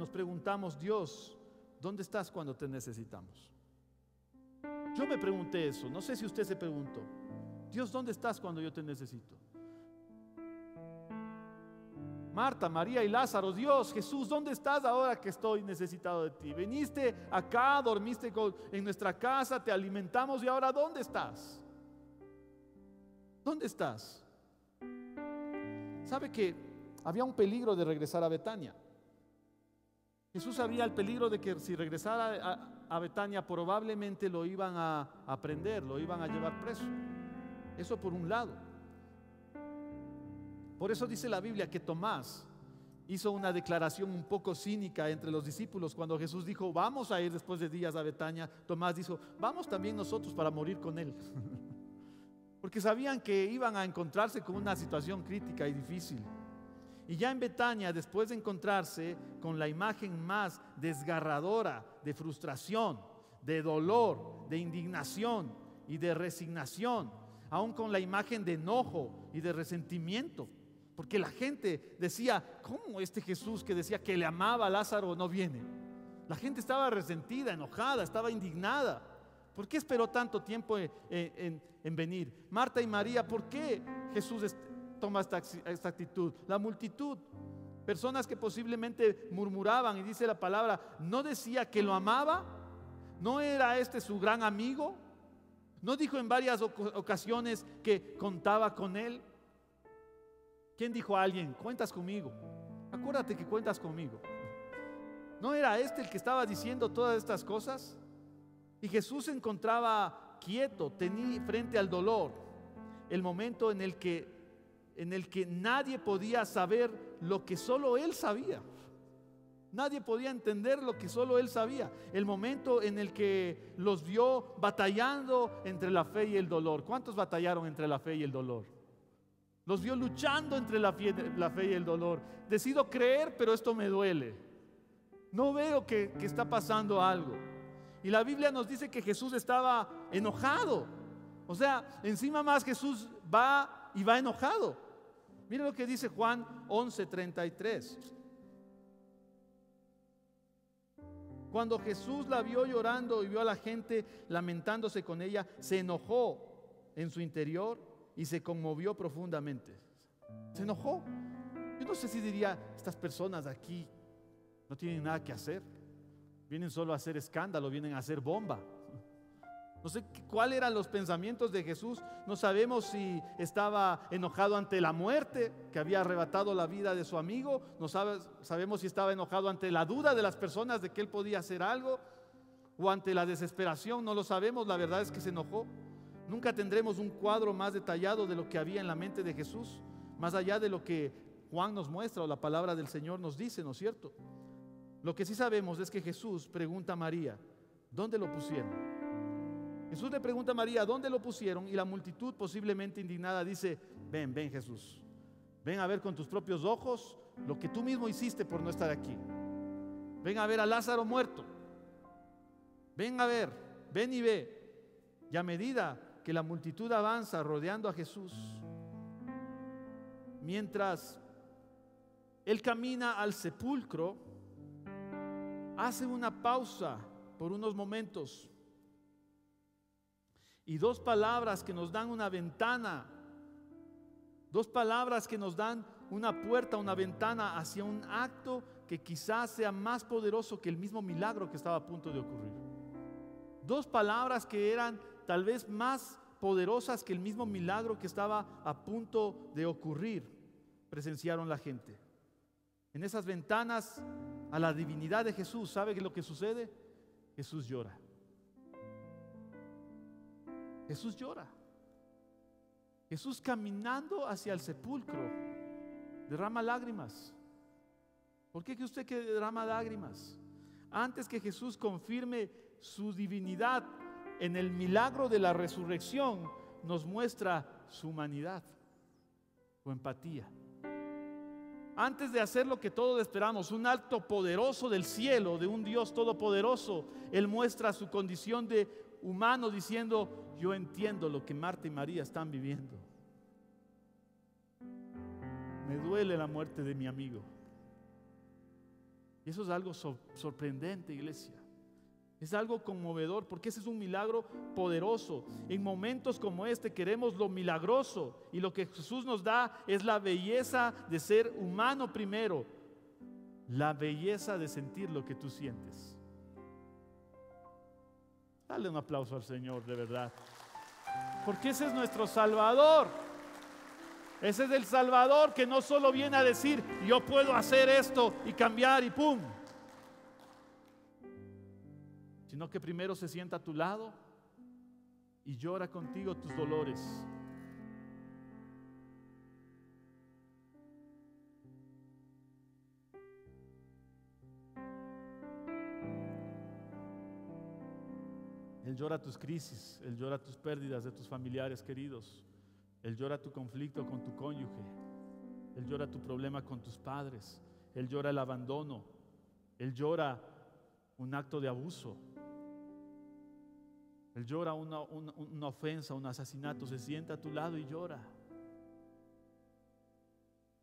nos preguntamos: Dios, ¿dónde estás cuando te necesitamos? Yo me pregunté eso, no sé si usted se preguntó: Dios, ¿dónde estás cuando yo te necesito? Marta, María y Lázaro: Dios, Jesús, ¿dónde estás ahora que estoy necesitado de ti? Viniste acá, dormiste en nuestra casa, te alimentamos, y ahora ¿dónde estás? ¿Dónde estás? ¿Sabe que había un peligro de regresar a Betania? Jesús sabía el peligro de que si regresara a Betania probablemente lo iban a prender, lo iban a llevar preso. Eso por un lado. Por eso dice la Biblia que Tomás hizo una declaración un poco cínica entre los discípulos cuando Jesús dijo: vamos a ir después de días a Betania. Tomás dijo: vamos también nosotros para morir con él. Porque sabían que iban a encontrarse con una situación crítica y difícil. Y ya en Betania, después de encontrarse con la imagen más desgarradora de frustración, de dolor, de indignación y de resignación, aún con la imagen de enojo y de resentimiento, porque la gente decía: ¿cómo este Jesús que decía que le amaba a Lázaro no viene? La gente estaba resentida, enojada, estaba indignada. ¿Por qué esperó tanto tiempo en venir? Marta y María, ¿por qué Jesús toma esta actitud? La multitud, personas que posiblemente murmuraban, y dice la palabra, ¿no decía que lo amaba? ¿No era este su gran amigo? ¿No dijo en varias ocasiones que contaba con él? ¿Quién dijo a alguien: cuentas conmigo? Acuérdate que cuentas conmigo. ¿No era este el que estaba diciendo todas estas cosas? Y Jesús se encontraba quieto, tenía frente al dolor, el momento en el que nadie podía saber lo que solo Él sabía. Nadie podía entender lo que solo Él sabía. El momento en el que los vio batallando entre la fe y el dolor. ¿Cuántos batallaron entre la fe y el dolor? Los vio luchando entre la fe y el dolor. Decido creer, pero esto me duele. No veo que está pasando algo. Y la Biblia nos dice que Jesús estaba enojado. O sea, encima más Jesús va enojado. Mira lo que dice Juan 11:33. Cuando Jesús la vio llorando y vio a la gente lamentándose con ella, se enojó en su interior y se conmovió profundamente. Se enojó. Yo no sé si diría: estas personas aquí no tienen nada que hacer, vienen solo a hacer escándalo, vienen a hacer bomba. No sé cuáles eran los pensamientos de Jesús. No sabemos si estaba enojado ante la muerte que había arrebatado la vida de su amigo. No sabemos si estaba enojado ante la duda de las personas de que él podía hacer algo, o ante la desesperación. No lo sabemos. La verdad es que se enojó. Nunca tendremos un cuadro más detallado de lo que había en la mente de Jesús, más allá de lo que Juan nos muestra o la palabra del Señor nos dice, ¿no es cierto? Lo que sí sabemos es que Jesús pregunta a María: ¿dónde lo pusieron? Jesús le pregunta a María: ¿dónde lo pusieron? Y la multitud, posiblemente indignada, dice: ven Jesús, ven a ver con tus propios ojos lo que tú mismo hiciste por no estar aquí. Ven a ver a Lázaro muerto. Ven a ver, ven y ve. Y a medida que la multitud avanza rodeando a Jesús, mientras Él camina al sepulcro, hace una pausa por unos momentos. Y dos palabras que nos dan una ventana, dos palabras que nos dan una puerta, una ventana hacia un acto que quizás sea más poderoso que el mismo milagro que estaba a punto de ocurrir. Dos palabras que eran tal vez más poderosas que el mismo milagro que estaba a punto de ocurrir, presenciaron la gente. En esas ventanas a la divinidad de Jesús, ¿sabe qué es lo que sucede? Jesús llora. Jesús llora. Jesús, caminando hacia el sepulcro, derrama lágrimas. ¿Por qué que usted que derrama lágrimas? Antes que Jesús confirme su divinidad en el milagro de la resurrección, nos muestra su humanidad o empatía. Antes de hacer lo que todos esperamos, un acto poderoso del cielo, de un Dios todopoderoso, Él muestra su condición de humano diciendo: yo entiendo lo que Marta y María están viviendo. Me duele la muerte de mi amigo. Y eso es algo sorprendente, iglesia. Es algo conmovedor, porque ese es un milagro poderoso. En momentos como este queremos lo milagroso, y lo que Jesús nos da es la belleza de ser humano primero, la belleza de sentir lo que tú sientes. Dale un aplauso al Señor, de verdad, porque ese es nuestro Salvador. Ese es el Salvador que no solo viene a decir yo puedo hacer esto y cambiar y pum, sino que primero se sienta a tu lado y llora contigo tus dolores. Él llora tus crisis, Él llora tus pérdidas de tus familiares queridos, Él llora tu conflicto con tu cónyuge, Él llora tu problema con tus padres, Él llora el abandono, Él llora un acto de abuso, Él llora una ofensa, un asesinato. Se sienta a tu lado y llora.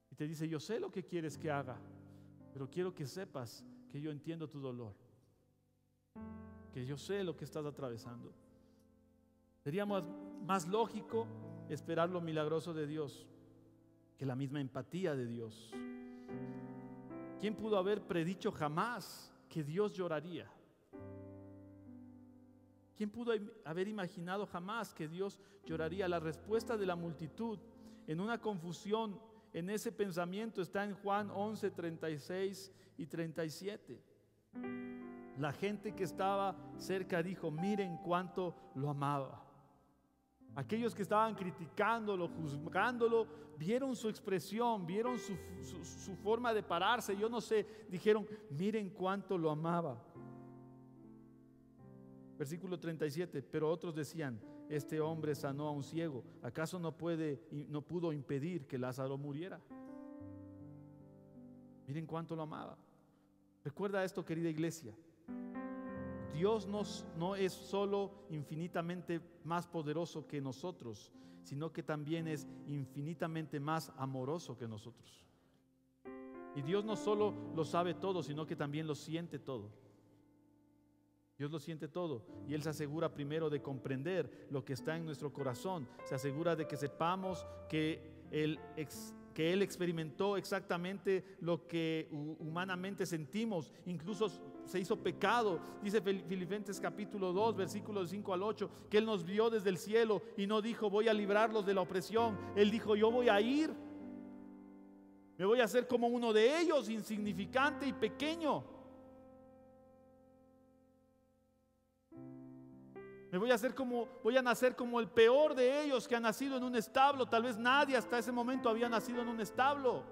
Y te dice, yo sé lo que quieres que haga, pero quiero que sepas que yo entiendo tu dolor, que yo sé lo que estás atravesando. Sería más lógico esperar lo milagroso de Dios que la misma empatía de Dios. ¿Quién pudo haber predicho jamás que Dios lloraría? ¿Quién pudo haber imaginado jamás que Dios lloraría? La respuesta de la multitud en una confusión en ese pensamiento está en Juan 11, 36 y 37. La gente que estaba cerca dijo, miren cuánto lo amaba. Aquellos que estaban criticándolo, juzgándolo, vieron su expresión, vieron su forma de pararse, yo no sé, dijeron, miren cuánto lo amaba. Versículo 37, pero otros decían, este hombre sanó a un ciego, ¿acaso no pudo impedir que Lázaro muriera? Miren cuánto lo amaba. Recuerda esto, querida iglesia. Dios no es solo infinitamente más poderoso que nosotros, sino que también es infinitamente más amoroso que nosotros. Y Dios no solo lo sabe todo, sino que también lo siente todo. Dios lo siente todo y Él se asegura primero de comprender lo que está en nuestro corazón. Se asegura de que sepamos que Él experimentó exactamente lo que humanamente sentimos. Incluso se hizo pecado. Dice Filipenses capítulo 2, versículos 5 al 8, que Él nos vio desde el cielo y no dijo voy a librarlos de la opresión. Él dijo yo voy a ir. Me voy a hacer como uno de ellos, insignificante y pequeño. Voy a nacer como el peor de ellos que ha nacido en un establo. Tal vez nadie hasta ese momento había nacido en un establo.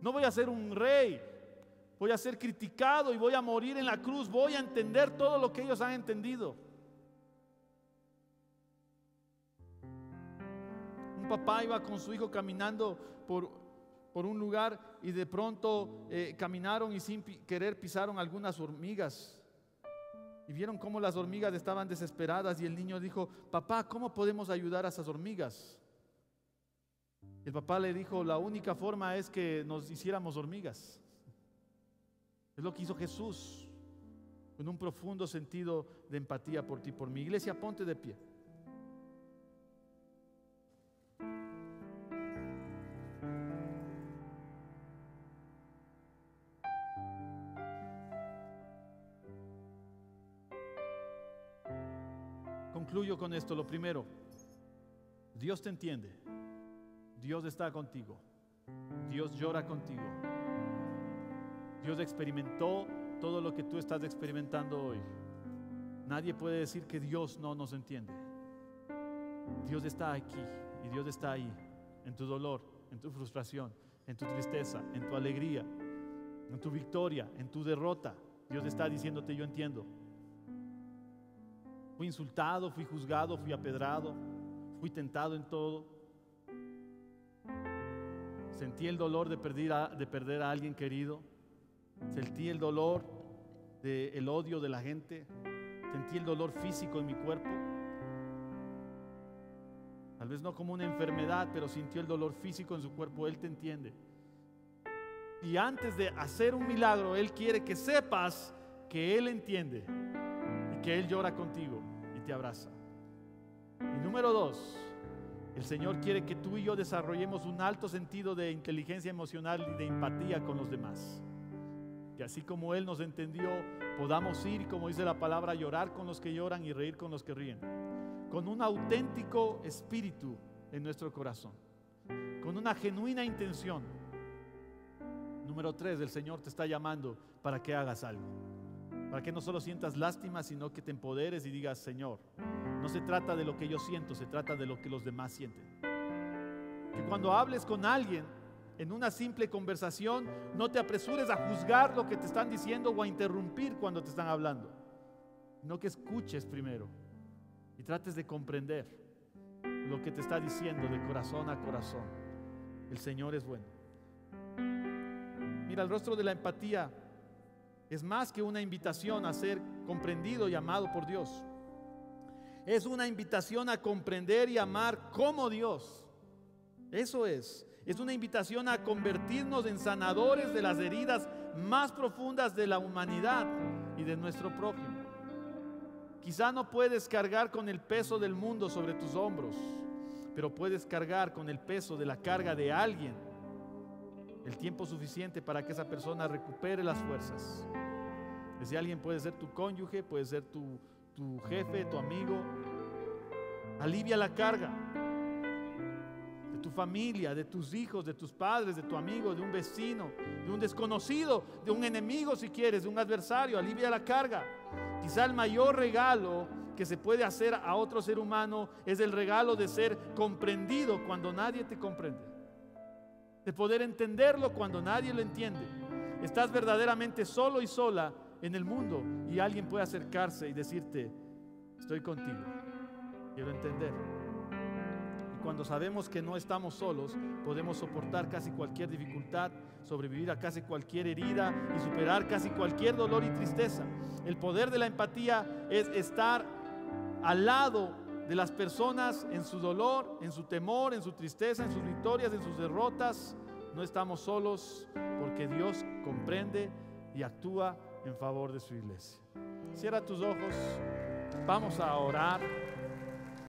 No voy a ser un rey. Voy a ser criticado y voy a morir en la cruz. Voy a entender todo lo que ellos han entendido. Un papá iba con su hijo caminando por un lugar y de pronto caminaron y sin querer pisaron algunas hormigas. Y vieron cómo las hormigas estaban desesperadas y el niño dijo, papá, ¿cómo podemos ayudar a esas hormigas? El papá le dijo, la única forma es que nos hiciéramos hormigas. Es lo que hizo Jesús, con un profundo sentido de empatía por ti, por mi iglesia. Ponte de pie. Concluyo con esto. Lo primero, Dios te entiende, Dios está contigo, Dios llora contigo, Dios experimentó todo lo que tú estás experimentando hoy. Nadie puede decir que Dios no nos entiende. Dios está aquí y Dios está ahí, en tu dolor, en tu frustración, en tu tristeza, en tu alegría, en tu victoria, en tu derrota. Dios está diciéndote, yo entiendo. Fui insultado, fui juzgado, fui apedrado, fui tentado en todo. Sentí el dolor de perder a alguien querido. Sentí el dolor del odio de la gente. Sentí el dolor físico en mi cuerpo. Tal vez no como una enfermedad, pero sintió el dolor físico en su cuerpo. Él te entiende. Y antes de hacer un milagro, Él quiere que sepas que Él entiende y que Él llora contigo y te abraza. Y número 2, el Señor quiere que tú y yo desarrollemos un alto sentido de inteligencia emocional y de empatía con los demás. Que así como Él nos entendió, podamos ir, como dice la palabra, llorar con los que lloran y reír con los que ríen. Con un auténtico espíritu en nuestro corazón. Con una genuina intención. Número 3, el Señor te está llamando para que hagas algo. Para que no solo sientas lástima, sino que te empoderes y digas: Señor, no se trata de lo que yo siento, se trata de lo que los demás sienten. Que cuando hables con alguien en una simple conversación, no te apresures a juzgar lo que te están diciendo o a interrumpir cuando te están hablando, sino que escuches primero y trates de comprender lo que te está diciendo de corazón a corazón. El Señor es bueno. Mira, el rostro de la empatía es más que una invitación a ser comprendido y amado por Dios. Es una invitación a comprender y amar como Dios. Eso es una invitación a convertirnos en sanadores de las heridas más profundas de la humanidad y de nuestro prójimo. Quizá no puedes cargar con el peso del mundo sobre tus hombros, pero puedes cargar con el peso de la carga de alguien el tiempo suficiente para que esa persona recupere las fuerzas. Ese alguien puede ser tu cónyuge, puede ser tu jefe, tu amigo. Alivia la carga de tu familia, de tus hijos, de tus padres, de tu amigo, de un vecino, de un desconocido, de un enemigo si quieres, de un adversario. Alivia la carga. Quizá el mayor regalo que se puede hacer a otro ser humano es el regalo de ser comprendido cuando nadie te comprende, de poder entenderlo cuando nadie lo entiende. Estás verdaderamente solo y sola en el mundo y alguien puede acercarse y decirte: estoy contigo, quiero entender. Y cuando sabemos que no estamos solos, podemos soportar casi cualquier dificultad, sobrevivir a casi cualquier herida y superar casi cualquier dolor y tristeza. El poder de la empatía es estar al lado de las personas en su dolor, en su temor, en su tristeza, en sus victorias, en sus derrotas. No estamos solos porque Dios comprende y actúa en favor de su iglesia. Cierra tus ojos, vamos a orar.